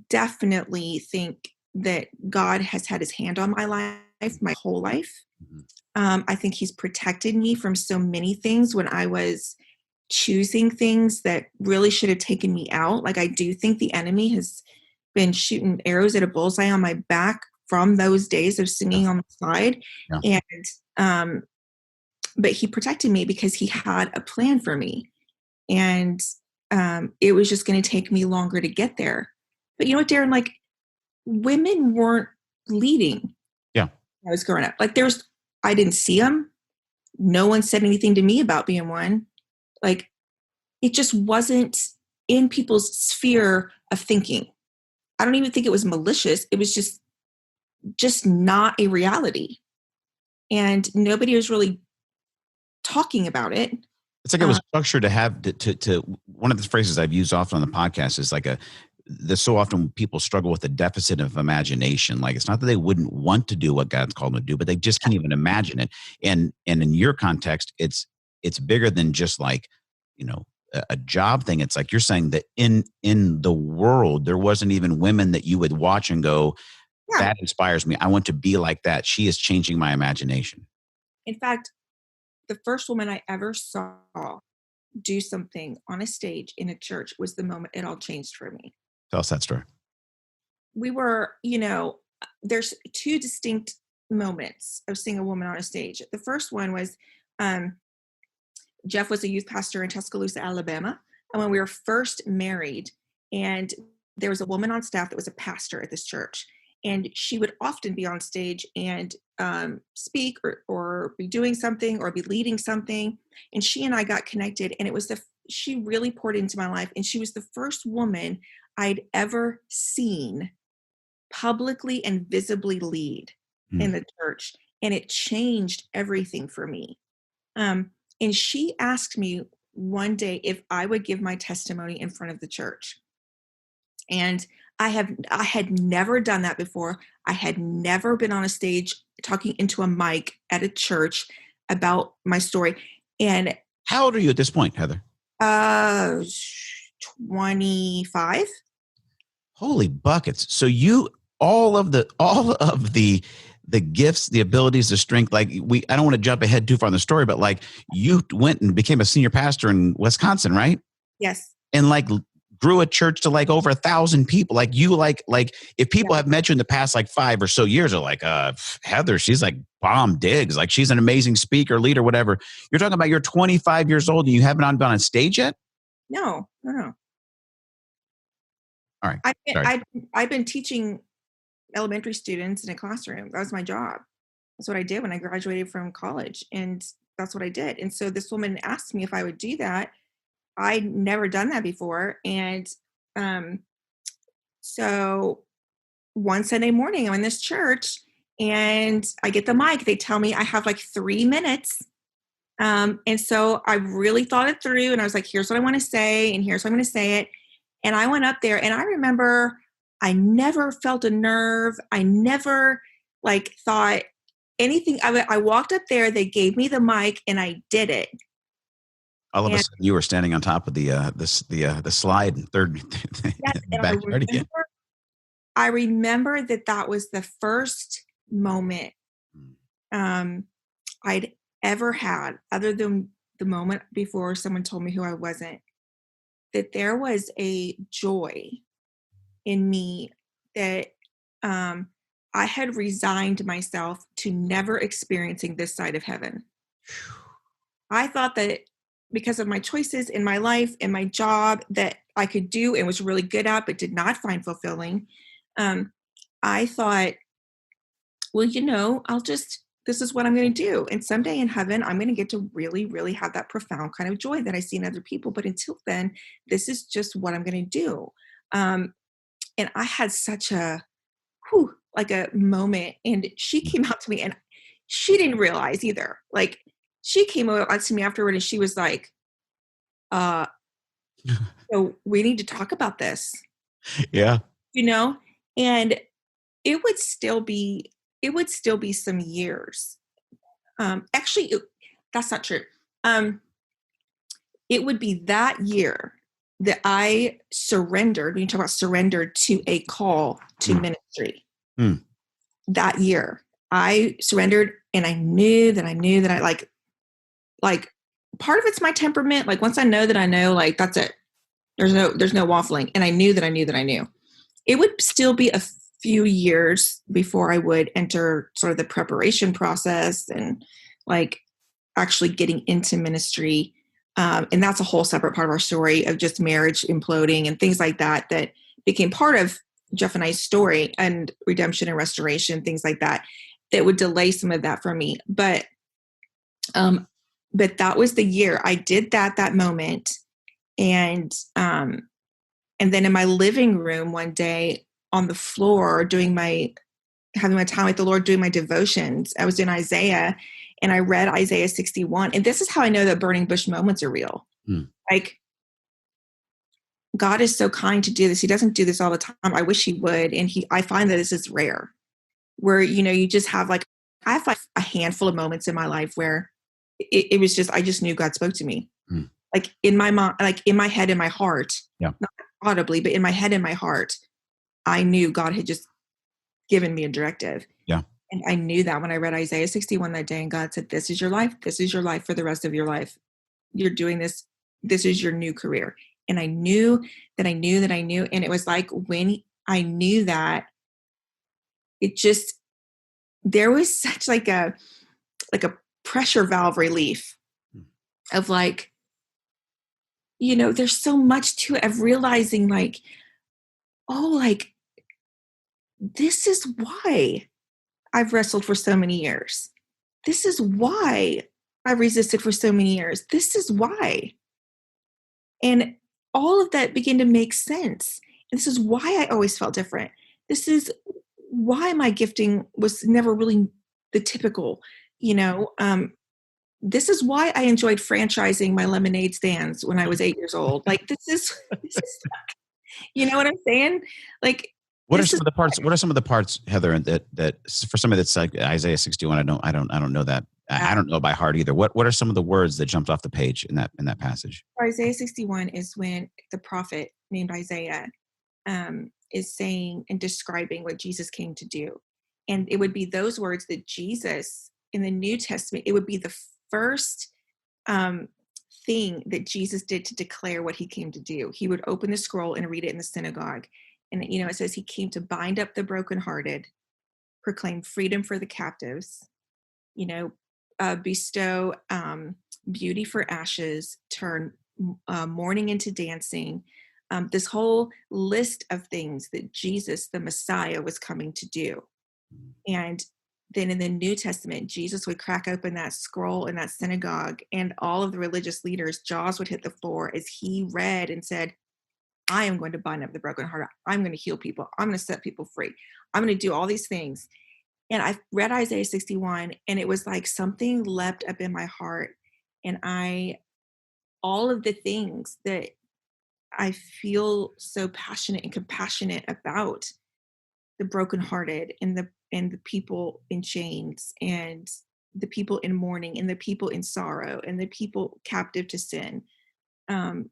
definitely think that God has had his hand on my life, my whole life. mhm. I think he's protected me from so many things when I was choosing things that really should have taken me out. Like I do think the enemy has been shooting arrows at a bullseye on my back from those days of Yeah, singing on the side. yeah. And but he protected me because he had a plan for me. And it was just going to take me longer to get there. But you know what, Darren, like women weren't leading Yeah. when I was growing up. Like I didn't see them. No one said anything to me about being one. Like it just wasn't in people's sphere of thinking. I don't even think it was malicious. It was just not a reality. And nobody was really talking about it. It's like it was structured to have to one of the phrases I've used often on the podcast is like there's so often people struggle with a deficit of imagination. Like it's not that they wouldn't want to do what God's called them to do, but they just can't even imagine it. And in your context, it's bigger than just like, a job thing. It's like you're saying that in the world, there wasn't even women that you would watch and go, Yeah. that inspires me. I want to be like that. She is changing my imagination. In fact, the first woman I ever saw do something on a stage in a church was the moment it all changed for me. Tell us that story. We were, there's two distinct moments of seeing a woman on a stage. The first one was Jeff was a youth pastor in Tuscaloosa, Alabama. And when we were first married, and there was a woman on staff that was a pastor at this church. And she would often be on stage and speak or be doing something or be leading something. And she and I got connected. And she really poured into my life. And she was the first woman I'd ever seen publicly and visibly lead in the church. And it changed everything for me. And she asked me one day if I would give my testimony in front of the church. And I had never done that before. I had never been on a stage talking into a mic at a church about my story. And How old are you at this point, Heather? 25. Holy buckets. So all of the gifts, the abilities, the strength, like I don't want to jump ahead too far in the story, but like you went and became a senior pastor in Wisconsin, right? Yes. And like grew a church to like over 1,000 people. Like you, like if people have met you in the past like 5 or so years are like, Heather, she's like bomb digs. Like she's an amazing speaker, leader, whatever. You're talking about you're 25 years old and you haven't been on stage yet? No. All right. Sorry. I've been teaching elementary students in a classroom. That was my job. That's what I did when I graduated from college. And that's what I did. And so this woman asked me if I would do that. I'd never done that before. And so one Sunday morning, I'm in this church and I get the mic. They tell me I have like 3 minutes. And so I really thought it through and I was like, here's what I want to say. And here's how I'm going to say it. And I went up there and I remember I never felt a nerve. I never like thought anything. I walked up there, they gave me the mic and I did it. All of a And sudden, you were standing on top of the slide in third yes, and backyard again. I remember that was the first moment Mm. I'd ever had, other than the moment before someone told me who I wasn't, that there was a joy in me that um, I had resigned myself to never experiencing this side of heaven. I thought that because of my choices in my life and my job that I could do and was really good at, but did not find fulfilling, um, I thought, well, this is what I'm going to do. And someday in heaven, I'm going to get to really, really have that profound kind of joy that I see in other people. But until then, this is just what I'm going to do. Um, and I had such like a moment. And she came out to me and she didn't realize either. Like, she came out to me afterward and she was like, uh, so we need to talk about this, Yeah. you know? And it would still be, it would still be some years. Actually, that's not true. It would be that year that I surrendered. When you talk about surrendered to a call to ministry, Mm. that year I surrendered, and I knew that I like part of it's my temperament. Like once I know that I know, like that's it. There's no waffling. And I knew that I knew that I knew. It would still be a few years before I would enter sort of the preparation process and like actually getting into ministry. And that's a whole separate part of our story of just marriage imploding and things like that, that became part of Jeff and I's story and redemption and restoration, things like that, that would delay some of that for me. But that was the year I did that moment. And then in my living room one day on the floor having my time with the Lord, doing my devotions, I was in Isaiah and I read Isaiah 61. And this is how I know that burning bush moments are real. Mm. Like, God is so kind to do this. He doesn't do this all the time. I wish he would. And I find that this is rare where, you just have like, I have like a handful of moments in my life where it was just, I just knew God spoke to me. Mm. Like in my mind, like in my head, in my heart, Yeah. not audibly, but in my head, in my heart, I knew God had just given me a directive. Yeah. And I knew that when I read Isaiah 61 that day, and God said, this is your life. This is your life for the rest of your life. You're doing this. This is your new career. And I knew that I knew that I knew. And it was like, when I knew that, there was such like a pressure valve relief of like, there's so much to it, of realizing like, oh, like, this is why I've wrestled for so many years. This is why I resisted for so many years. This is why. And all of that began to make sense. And this is why I always felt different. This is why my gifting was never really the typical, this is why I enjoyed franchising my lemonade stands when I was 8 years old. Like this is, you know what I'm saying? Like, What are some of the parts? What are some of the parts, Heather, that for somebody that's like Isaiah 61? I don't know that. I don't know by heart either. What are some of the words that jumped off the page in that passage? Isaiah 61 is when the prophet named Isaiah is saying and describing what Jesus came to do. And it would be those words that Jesus in the New Testament, it would be the first thing that Jesus did to declare what he came to do. He would open the scroll and read it in the synagogue. And, it says he came to bind up the brokenhearted, proclaim freedom for the captives, bestow beauty for ashes, turn mourning into dancing. This whole list of things that Jesus, the Messiah, was coming to do. And then in the New Testament, Jesus would crack open that scroll in that synagogue, and all of the religious leaders' jaws would hit the floor as he read and said, I am going to bind up the broken heart. I'm going to heal people. I'm going to set people free. I'm going to do all these things. And I read Isaiah 61, and it was like something leapt up in my heart. And all of the things that I feel so passionate and compassionate about the brokenhearted and the people in chains and the people in mourning and the people in sorrow and the people captive to sin. Um,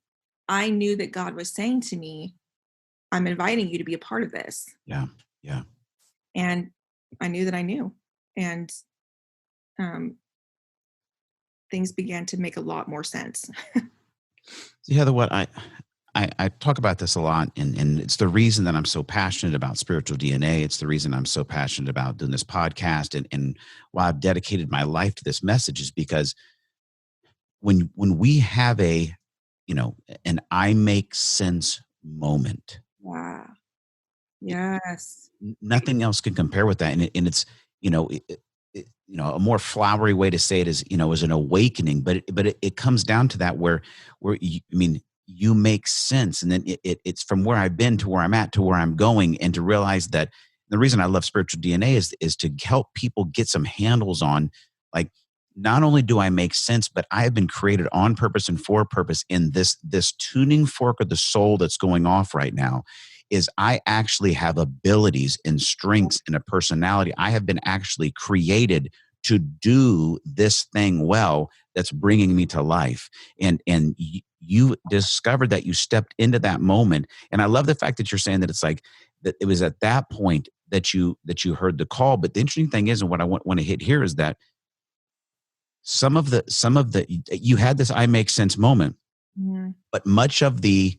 I knew that God was saying to me, I'm inviting you to be a part of this. Yeah. Yeah. And I knew that I knew. And um, things began to make a lot more sense. See, Heather, what I talk about this a lot, and it's the reason that I'm so passionate about spiritual DNA. It's the reason I'm so passionate about doing this podcast, and why I've dedicated my life to this message is because when we have an I make sense moment, Wow. Yes. nothing else can compare with that. And it's, you know, a more flowery way to say it is an awakening, but it comes down to that you make sense. And then it's from where I've been to where I'm at to where I'm going, and to realize that the reason I love spiritual DNA is to help people get some handles on, like, not only do I make sense, but I have been created on purpose and for a purpose. In this tuning fork of the soul that's going off right now, is I actually have abilities and strengths and a personality. I have been actually created to do this thing well that's bringing me to life. And you discovered that, you stepped into that moment. And I love the fact that you're saying that it's like that it was at that point that you heard the call. But the interesting thing is, and what I want to hit here, is that some of the you had this I make sense moment, Mhm. but much of the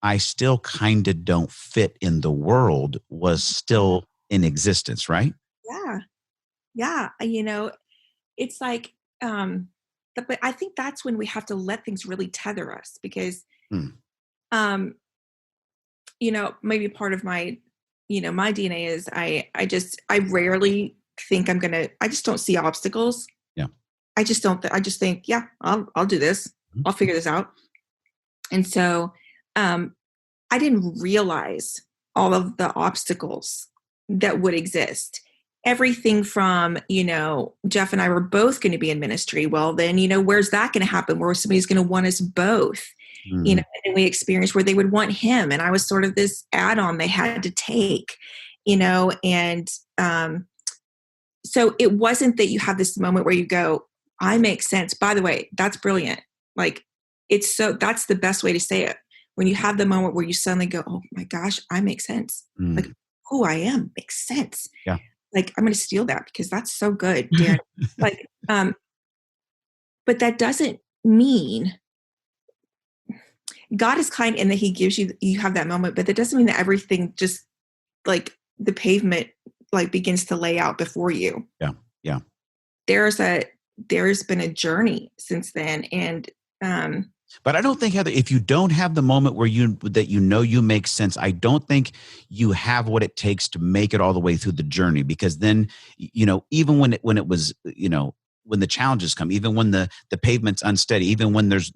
I still kind of don't fit in the world was still in existence, right? Yeah. Yeah. It's like, but I think that's when we have to let things really tether us because, Hmm. um, maybe part of my DNA is I rarely think I just don't see obstacles. Yeah. I just don't, I just think, yeah, I'll do this. Mhm. I'll figure this out. And so, um, I didn't realize all of the obstacles that would exist. Everything from, Jeff and I were both going to be in ministry. Well, then, where's that going to happen? Where somebody's going to want us both, Mhm. and we experienced where they would want him. And I was sort of this add on they had to take, and so it wasn't that you have this moment where you go, I make sense. By the way, that's brilliant. Like, that's the best way to say it. When you have the moment where you suddenly go, oh my gosh, I make sense. Like, Mm. who I am makes sense. Yeah. Like, I'm going to steal that because that's so good, Darren. Like, but that doesn't mean God is kind in that he gives you have that moment, but that doesn't mean that everything just like the pavement like begins to lay out before you. Yeah. Yeah. there's a there's been a journey since then, and um But I don't think, Heather, if you don't have the moment where you make sense, I don't think you have what it takes to make it all the way through the journey. Because then, even when it was, when the challenges come, even when the pavement's unsteady, even when there's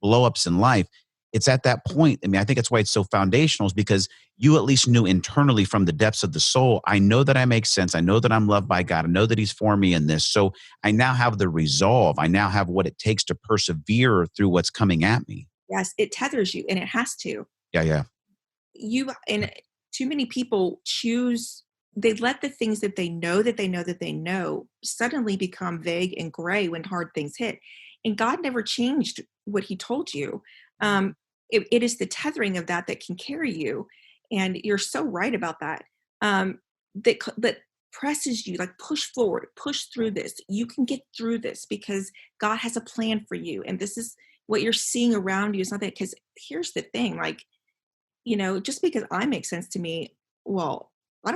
blow ups in life, it's at that point. I mean, I think that's why it's so foundational, is because you at least knew internally from the depths of the soul, I know that I make sense. I know that I'm loved by God. I know that he's for me in this. So I now have the resolve. I now have what it takes to persevere through what's coming at me. yes, it tethers you, and it has to. Yeah, yeah. And too many people choose, they let the things that they know that they know that they know suddenly become vague and gray when hard things hit. And God never changed what he told you. um it is the tethering of that can carry you. And you're so right about that. That presses you, like, push forward, push through this. You can get through this because God has a plan for you, and this is what you're seeing around you. Is not that, because here's the thing, like, just because I make sense to me, well, I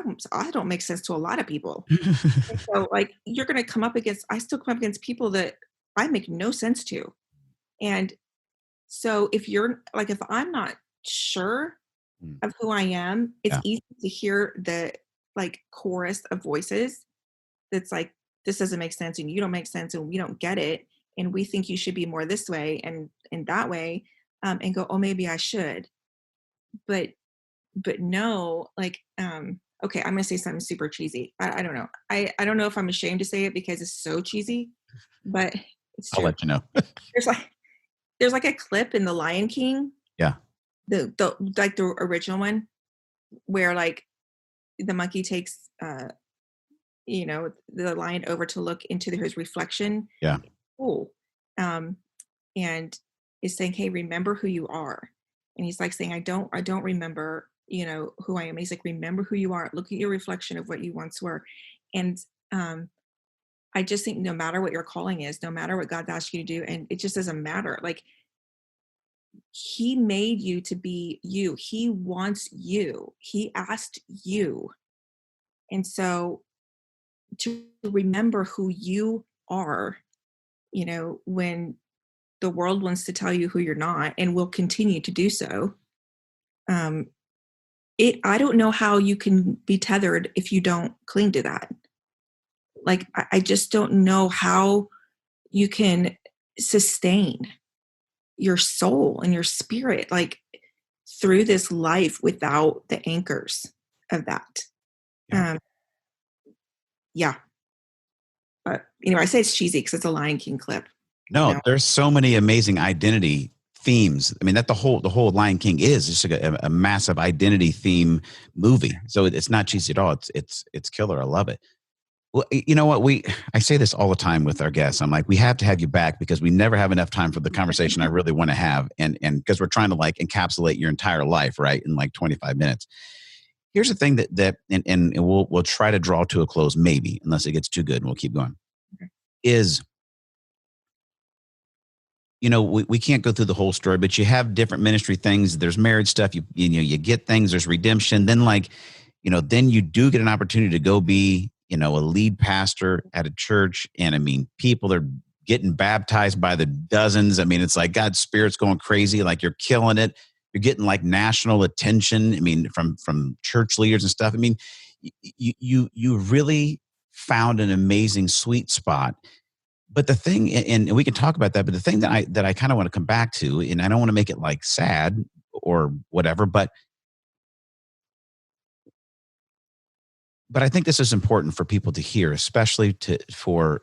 don't make sense to a lot of people. And so, like, I still come up against people that I make no sense to. And so if I'm not sure Mm. of who I am, it's Yeah. easy to hear the, like, chorus of voices that's like, this doesn't make sense and you don't make sense and we don't get it. And we think you should be more this way and in that way, and go, oh, maybe I should. But no, like, okay, I'm gonna say something super cheesy. I don't know. I don't know if I'm ashamed to say it because it's so cheesy, but it's I'll true. let you know. There's like there's like a clip in The Lion King Yeah. The like the original one where like the monkey takes the lion over to look into his reflection. Yeah. Oh, um, and is saying, "Hey, remember who you are." And he's like saying, I don't remember, who I am." And he's like, "Remember who you are. Look at your reflection of what you once were." And um, I just think no matter what your calling is, no matter what God's asked you to do, and it just doesn't matter. Like He made you to be you. He wants you. He asked you, and so to remember who you are, when the world wants to tell you who you're not and will continue to do so. Um, I don't know how you can be tethered if you don't cling to that. Like, I just don't know how you can sustain your soul and your spirit, like through this life without the anchors of that. Yeah. Yeah. But, I say it's cheesy because it's a Lion King clip, you No, know? there's so many amazing identity themes. I mean, that the whole Lion King is just like a massive identity theme movie. So it's not cheesy at all. It's killer. I love it. Well, you know what? I say this all the time with our guests. I'm like, we have to have you back because we never have enough time for the conversation I really want to have, and because we're trying to like encapsulate your entire life, right, in like 25 minutes. Here's the thing and we'll try to draw to a close, maybe, unless it gets too good, and we'll keep going. Okay. Is we can't go through the whole story, but you have different ministry things. There's marriage stuff. You get things. There's redemption. Then then you do get an opportunity to go be, a lead pastor at a church. And I mean, people are getting baptized by the dozens. I mean, it's like God's Spirit's going crazy. Like you're killing it. You're getting like national attention. I mean, from church leaders and stuff. I mean, you really found an amazing sweet spot. But the thing, and we can talk about that, but the thing that I kind of want to come back to, and I don't want to make it like sad or whatever, but I think this is important for people to hear, especially for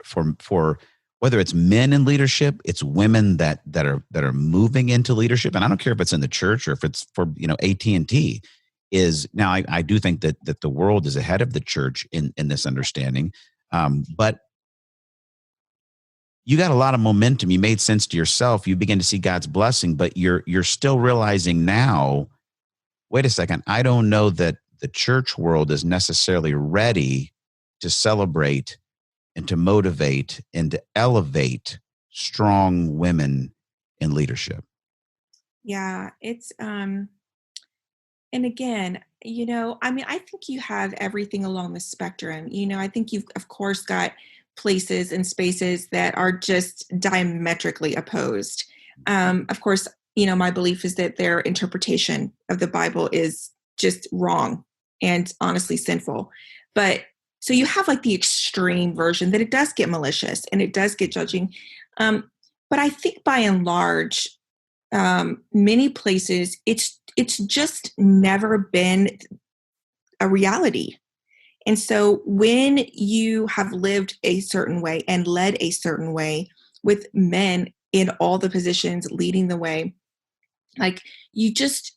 whether it's men in leadership, it's women that are moving into leadership, and I don't care if it's in the church or if it's for AT&T. Is now I do think that the world is ahead of the church in this understanding, but you got a lot of momentum. You made sense to yourself. You begin to see God's blessing, but you're still realizing now, wait a second, I don't know that the church world is necessarily ready to celebrate and to motivate and to elevate strong women in leadership. Yeah, it's and again, I mean, I think you have everything along the spectrum. I think you've of course got places and spaces that are just diametrically opposed. Of course, my belief is that their interpretation of the Bible is just wrong and honestly sinful. But so you have like the extreme version that it does get malicious and it does get judging. But I think by and large, many places it's just never been a reality. And so when you have lived a certain way and led a certain way with men in all the positions leading the way, like you just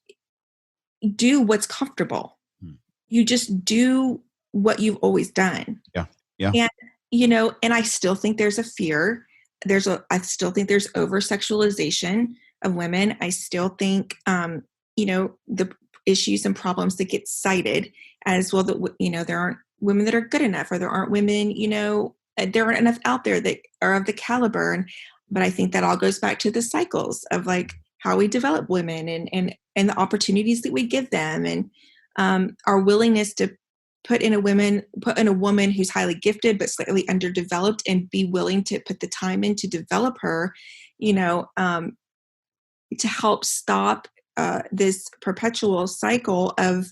do what's comfortable. Hmm. You just do what you've always done. Yeah. Yeah. And and I still think there's a fear. I still think there's over sexualization of women. I still think the issues and problems that get cited as well, that there aren't women that are good enough, or there aren't women, there aren't enough out there that are of the caliber. But I think that all goes back to the cycles of like how we develop women and the opportunities that we give them, and our willingness to put in a woman who's highly gifted but slightly underdeveloped, and be willing to put the time in to develop her, to help stop this perpetual cycle of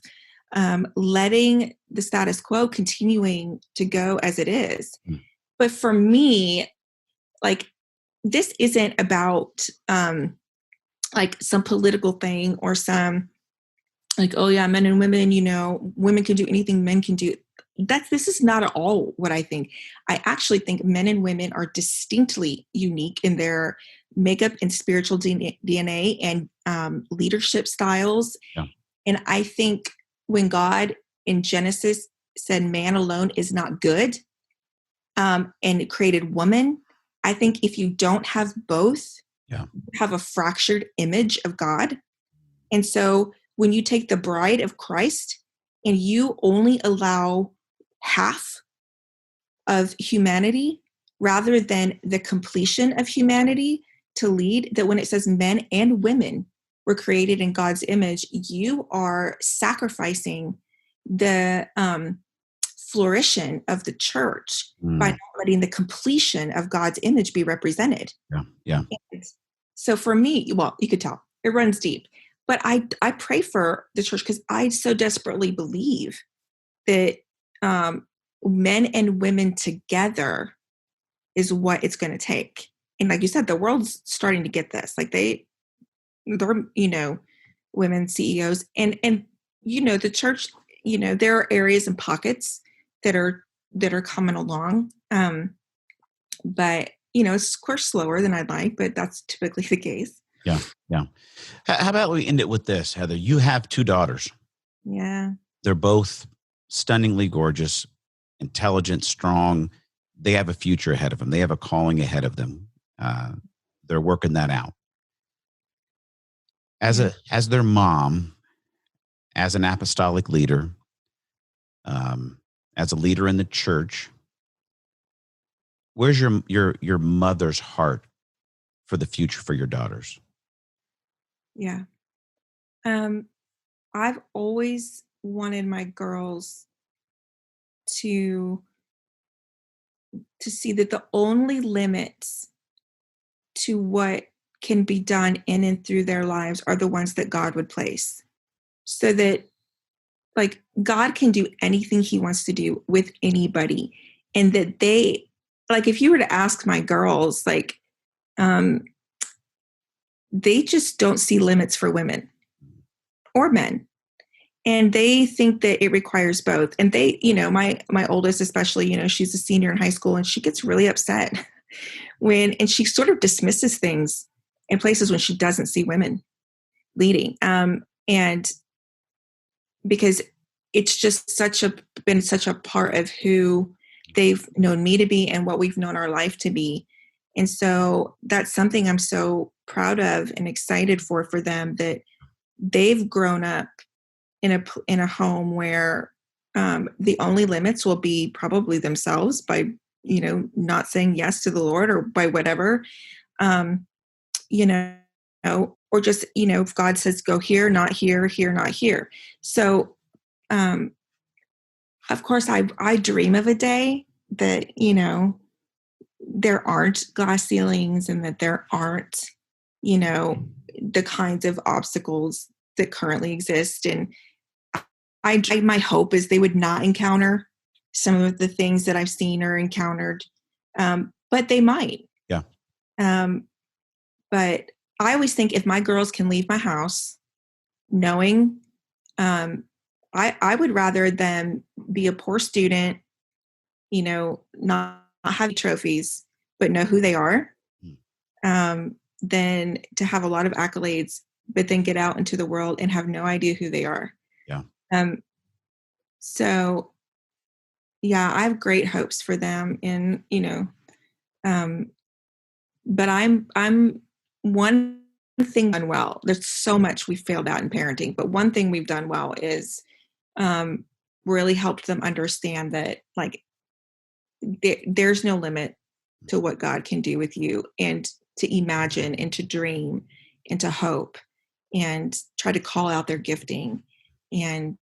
letting the status quo continuing to go as it is. Mm. But for me, like, this isn't about like some political thing or some like, oh yeah, men and women, women can do anything men can do. this is not at all what I think. I actually think men and women are distinctly unique in their makeup and spiritual DNA and leadership styles. Yeah. And I think when God in Genesis said man alone is not good, and it created woman, I think if you don't have both, Yeah. you have a fractured image of God. And so when you take the bride of Christ and you only allow half of humanity rather than the completion of humanity to lead, that when it says men and women were created in God's image, you are sacrificing the flourishing of the church by not letting the completion of God's image be represented. Yeah. Yeah. And so for me, well, you could tell it runs deep, but I pray for the church because I so desperately believe that men and women together is what it's going to take. And like you said, the world's starting to get this. Like they're, women CEOs and, the church, there are areas and pockets that are coming along. But, it's of course slower than I'd like, but that's typically the case. Yeah. Yeah. How about we end it with this, Heather? You have 2 daughters. Yeah. They're both stunningly gorgeous, intelligent, strong. They have a future ahead of them. They have a calling ahead of them. They're working that out. As their mom, as an apostolic leader, as a leader in the church, where's your mother's heart for the future for your daughters? Yeah. I've always wanted my girls to see that the only limits to what can be done in and through their lives are the ones that God would place. So that like God can do anything he wants to do with anybody. And that they, like if you were to ask my girls, like they just don't see limits for women or men. And they think that it requires both. And they, my oldest especially, she's a senior in high school and she gets really upset and she sort of dismisses things in places when she doesn't see women leading. And because it's just been such a part of who they've known me to be and what we've known our life to be. And so that's something I'm so proud of and excited for them, that they've grown up in a home where the only limits will be probably themselves by, not saying yes to the Lord or by whatever, or just, if God says go here, not here, here, not here. So, of course, I dream of a day that, there aren't glass ceilings and that there aren't, the kinds of obstacles that currently exist. And my hope is they would not encounter some of the things that I've seen or encountered, but they might. Yeah. But I always think if my girls can leave my house knowing, I would rather them be a poor student, not have trophies, but know who they are, than to have a lot of accolades, but then get out into the world and have no idea who they are. Yeah. So yeah, I have great hopes for them and, but I'm one thing done well. There's so much we failed out in parenting, but one thing we've done well is, really helped them understand that like, there's no limit to what God can do with you, and to imagine and to dream and to hope and try to call out their gifting and,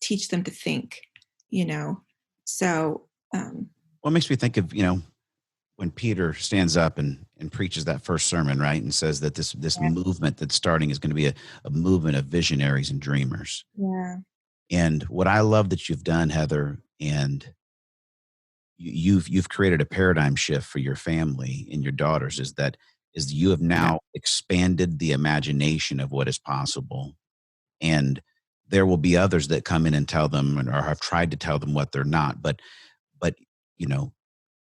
teach them to think, so, What makes me think of, when Peter stands up and preaches that first sermon, right? And says that this movement that's starting is going to be a movement of visionaries and dreamers. yeah. And what I love that you've done, Heather, and you've created a paradigm shift for your family and your daughters is you have now expanded the imagination of what is possible. And there will be others that come in and tell them, or have tried to tell them what they're not. But you know,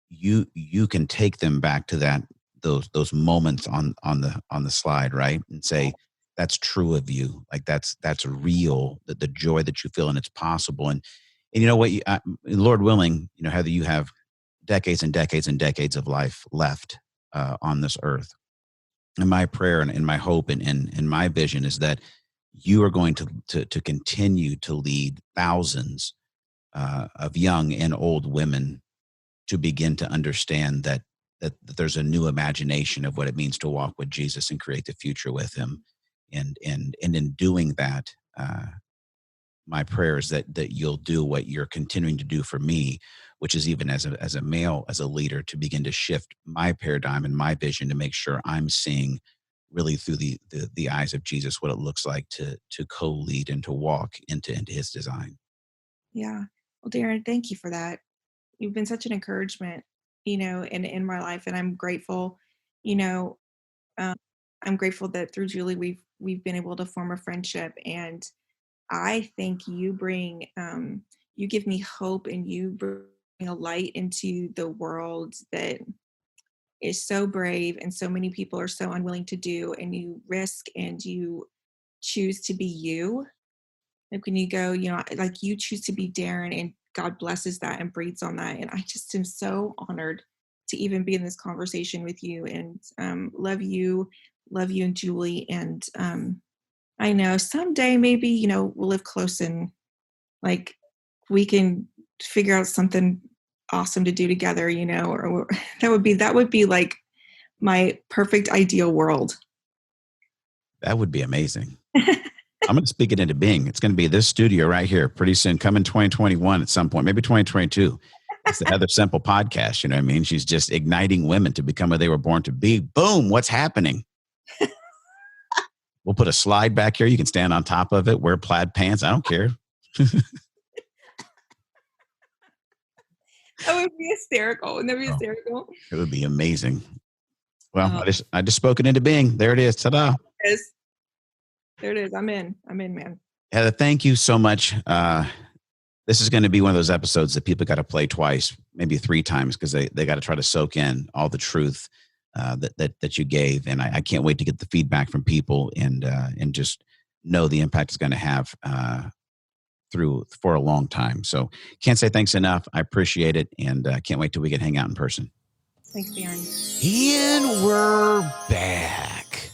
you can take them back to those moments on the slide, right? And say, that's true of you. Like that's real, that the joy that you feel, and it's possible. And you know what, Lord willing, Heather, you have decades and decades and decades of life left on this earth. And my prayer and my hope and my vision is that you are going to continue to lead thousands of young and old women to begin to understand that there's a new imagination of what it means to walk with Jesus and create the future with him. And in doing that, my prayer is that you'll do what you're continuing to do for me, which is, even as a male, as a leader, to begin to shift my paradigm and my vision to make sure I'm seeing really through the eyes of Jesus what it looks like to co-lead and to walk into his design. Yeah. Well, Darren, thank you for that. You've been such an encouragement, in my life, and I'm grateful. You know, um, I'm grateful that through Julie we've been able to form a friendship, and I think you give me hope, and you bring a light into the world that is so brave and so many people are so unwilling to do, and you risk and you choose to be you. Like when you go, like you choose to be Darren, and God blesses that and breathes on that. And I just am so honored to even be in this conversation with you, and love you and Julie. And I know someday maybe, we'll live close, and like we can figure out something awesome to do together, or that would be like my perfect ideal world. That would be amazing. I'm going to speak it into being. It's going to be this studio right here pretty soon, coming 2021 at some point, maybe 2022. It's the Heather Semple podcast. You know what I mean? She's just igniting women to become what they were born to be. Boom. What's happening? We'll put a slide back here. You can stand on top of it, wear plaid pants. I don't care. That would be hysterical. Wouldn't that be hysterical? It would be amazing. Well, I just spoke it into being. There it is. Ta-da. There it is. I'm in, man. Heather, thank you so much. This is going to be one of those episodes that people got to play twice, maybe 3 times, because they got to try to soak in all the truth that you gave. And I can't wait to get the feedback from people and just know the impact it's going to have for a long time. So can't say thanks enough. I appreciate it, and can't wait till we can hang out in person. Thanks, Darren. And we're back.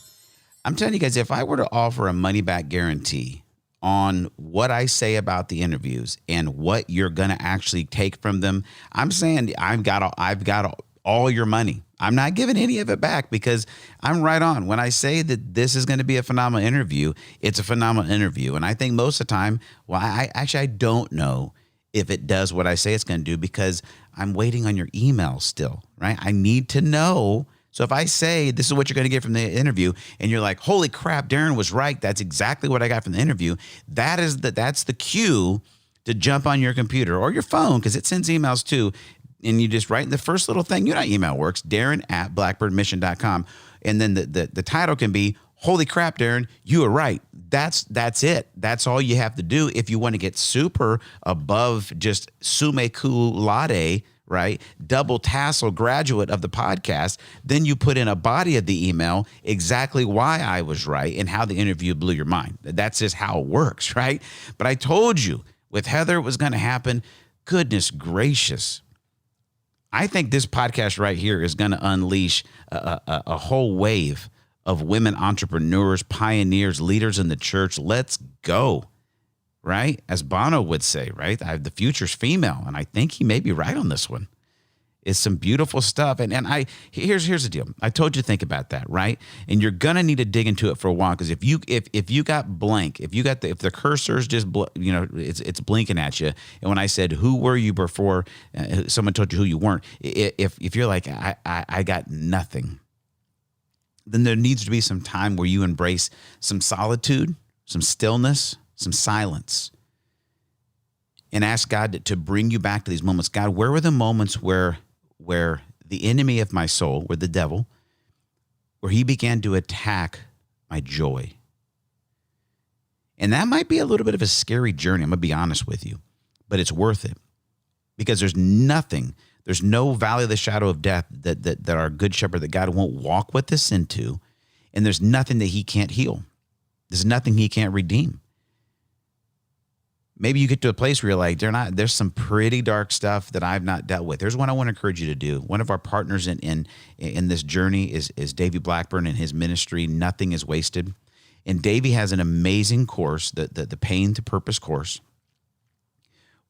I'm telling you guys, if I were to offer a money back guarantee on what I say about the interviews and what you're going to actually take from them, I'm saying I've got all your money. I'm not giving any of it back, because I'm right on. When I say that this is going to be a phenomenal interview, it's a phenomenal interview. And I think most of the time, I don't know if it does what I say it's going to do, because I'm waiting on your email still, right? I need to know. So if I say this is what you're going to get from the interview, and you're like, holy crap, Darren was right, that's exactly what I got from the interview, that's the cue to jump on your computer or your phone, because it sends emails too, and you just write in the first little thing, email works, Darren@blackbirdmission.com. And then the title can be, holy crap, Darren, you were right. That's it. That's all you have to do. If you want to get super above just summa cum laude, right, double tassel graduate of the podcast, then you put in a body of the email exactly why I was right and how the interview blew your mind. That's just how it works, right? But I told you with Heather it was going to happen. Goodness gracious. I think this podcast right here is going to unleash a whole wave of women entrepreneurs, pioneers, leaders in the church. Let's go, right? As Bono would say, right? The future's female, and I think he may be right on this one. It's some beautiful stuff. And here's the deal. I told you to think about that, right? And you're gonna need to dig into it for a while, because if you got blank, if the cursor's just it's blinking at you, and when I said who were you before someone told you who you weren't, if you're like I got nothing, then there needs to be some time where you embrace some solitude, some stillness, some silence, and ask God to bring you back to these moments. God, where were the moments where the enemy of my soul, where the devil, where he began to attack my joy? And that might be a little bit of a scary journey. I'm going to be honest with you, but it's worth it because there's no valley of the shadow of death that our good shepherd, that God won't walk with us into. And there's nothing that he can't heal. There's nothing he can't redeem. Maybe you get to a place where you're like, there's some pretty dark stuff that I've not dealt with. Here's what I want to encourage you to do. One of our partners in this journey is Davey Blackburn and his ministry, Nothing is Wasted. And Davey has an amazing course, the Pain to Purpose course,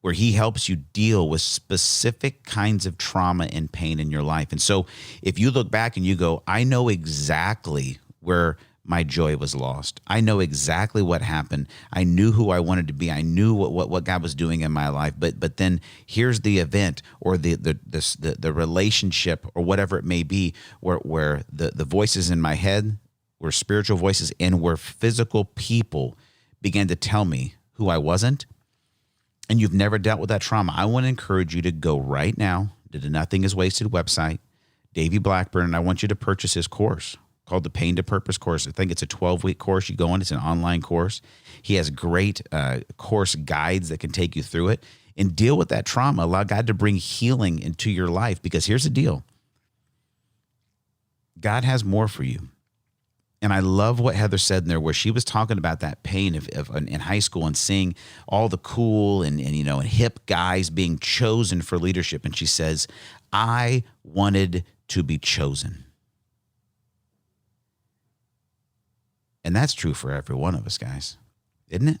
where he helps you deal with specific kinds of trauma and pain in your life. And so if you look back and you go, I know exactly where my joy was lost. I know exactly what happened. I knew who I wanted to be. I knew what God was doing in my life. But then here's the event or the relationship or whatever it may be where the voices in my head were spiritual voices and where physical people began to tell me who I wasn't. And you've never dealt with that trauma. I want to encourage you to go right now to the Nothing is Wasted website, Davey Blackburn, and I want you to purchase his course called the Pain to Purpose course. I think it's a 12-week course. You go on, it's an online course. He has great course guides that can take you through it and deal with that trauma. Allow God to bring healing into your life, because here's the deal. God has more for you. And I love what Heather said in there, where she was talking about that pain of in high school and seeing all the cool and hip guys being chosen for leadership. And she says, I wanted to be chosen. And that's true for every one of us, guys, isn't it?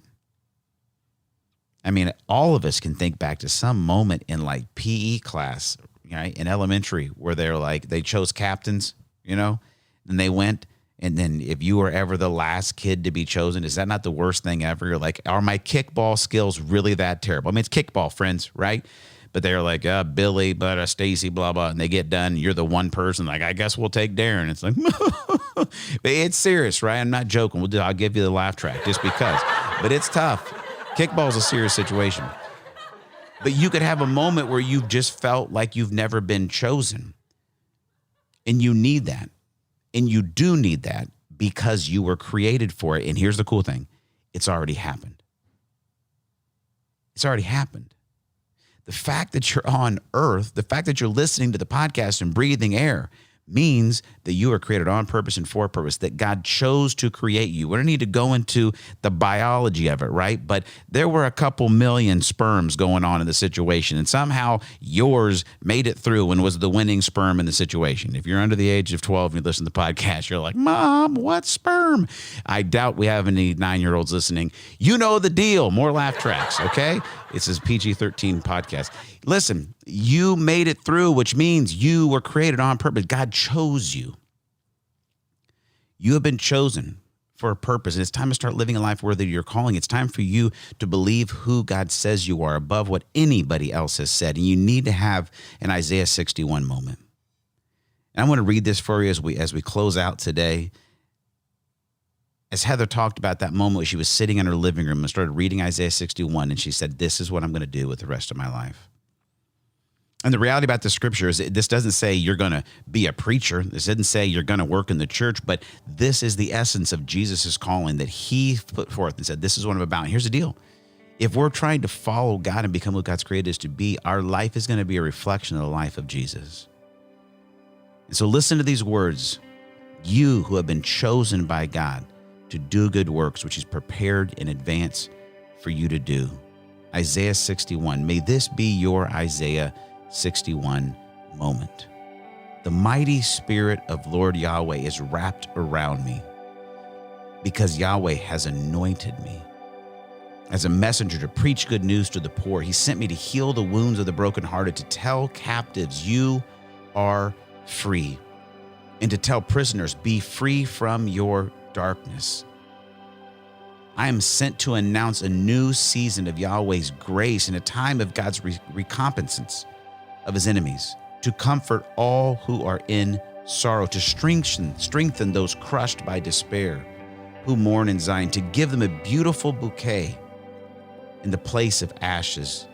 I mean, all of us can think back to some moment in like PE class, right, in elementary, where they chose captains, and they went. And then if you were ever the last kid to be chosen, is that not the worst thing ever? You're like, are my kickball skills really that terrible? I mean, it's kickball, friends, right? But they're like, Billy, but Stacy, blah, blah. And they get done. You're the one person like, I guess we'll take Darren. It's like, but it's serious, right? I'm not joking. I'll give you the laugh track just because. But it's tough. Kickball's a serious situation. But you could have a moment where you've just felt like you've never been chosen. And you need that. And you do need that because you were created for it. And here's the cool thing. It's already happened. It's already happened. The fact that you're on earth, the fact that you're listening to the podcast and breathing air means that you are created on purpose and for purpose, that God chose to create you. We don't need to go into the biology of it, right? But there were a couple million sperms going on in the situation, and somehow yours made it through and was the winning sperm in the situation. If you're under the age of 12 and you listen to the podcast, you're like, Mom, what sperm? I doubt we have any 9-year-olds listening. You know the deal. More laugh tracks, okay? It's this PG-13 podcast. Listen, you made it through, which means you were created on purpose. God chose you. You have been chosen for a purpose, and it's time to start living a life worthy of your calling. It's time for you to believe who God says you are above what anybody else has said, and you need to have an Isaiah 61 moment. And I want to read this for you as we close out today. As Heather talked about that moment where she was sitting in her living room and started reading Isaiah 61, and she said, this is what I'm going to do with the rest of my life. And the reality about the scripture is this doesn't say you're going to be a preacher. This didn't say you're going to work in the church, but this is the essence of Jesus' calling that he put forth and said, this is what I'm about. And here's the deal. If we're trying to follow God and become what God's created us to be, our life is going to be a reflection of the life of Jesus. And so listen to these words. You who have been chosen by God to do good works, which he's prepared in advance for you to do. Isaiah 61. May this be your Isaiah 61 moment. The mighty spirit of Lord Yahweh is wrapped around me because Yahweh has anointed me as a messenger to preach good news to the poor. He sent me to heal the wounds of the brokenhearted, to tell captives you are free, and to tell prisoners, be free from your darkness. I am sent to announce a new season of Yahweh's grace and a time of God's recompensance of his enemies, to comfort all who are in sorrow, to strengthen those crushed by despair, who mourn in Zion, to give them a beautiful bouquet in the place of ashes,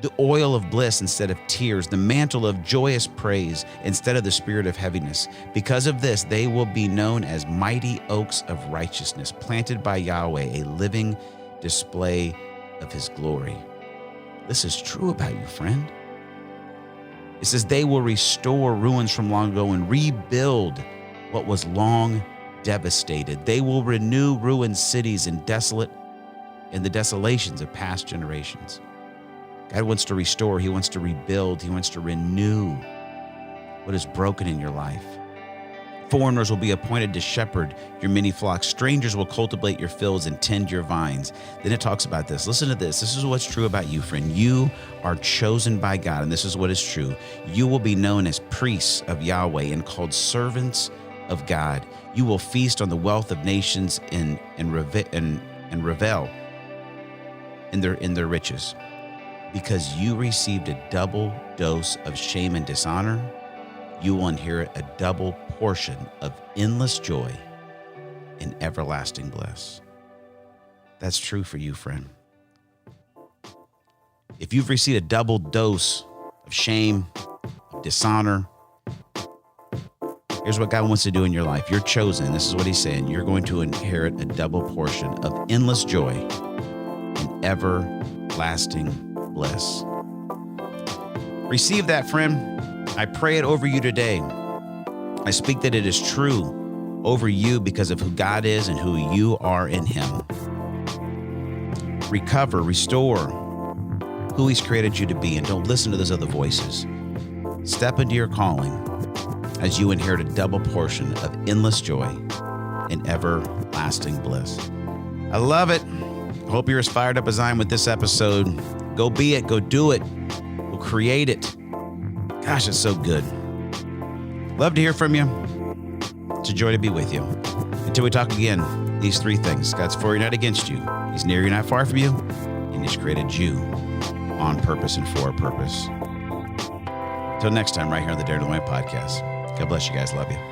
the oil of bliss instead of tears, the mantle of joyous praise instead of the spirit of heaviness. Because of this, they will be known as mighty oaks of righteousness, planted by Yahweh, a living display of his glory. This is true about you, friend. It says they will restore ruins from long ago and rebuild what was long devastated. They will renew ruined cities and the desolations of past generations. God wants to restore. He wants to rebuild. He wants to renew what is broken in your life. Foreigners will be appointed to shepherd your many flocks. Strangers will cultivate your fields and tend your vines. Then it talks about this. Listen to this. This is what's true about you, friend. You are chosen by God, and this is what is true. You will be known as priests of Yahweh and called servants of God. You will feast on the wealth of nations and revel in their riches. Because you received a double dose of shame and dishonor, you will inherit a double portion of endless joy and everlasting bliss. That's true for you, friend. If you've received a double dose of shame, of dishonor, here's what God wants to do in your life. You're chosen. This is what he's saying. You're going to inherit a double portion of endless joy and everlasting bliss. Receive that, friend. I pray it over you today. I speak that it is true over you because of who God is and who you are in him. Recover, restore who he's created you to be, and don't listen to those other voices. Step into your calling as you inherit a double portion of endless joy and everlasting bliss. I love it. I hope you're as fired up as I am with this episode. Go be it. Go do it. Go create it. Gosh, it's so good. Love to hear from you. It's a joy to be with you. Until we talk again, these three things. God's for you, not against you. He's near you, not far from you. And he's created you on purpose and for a purpose. Until next time, right here on the Darren Early Wine Podcast. God bless you guys. Love you.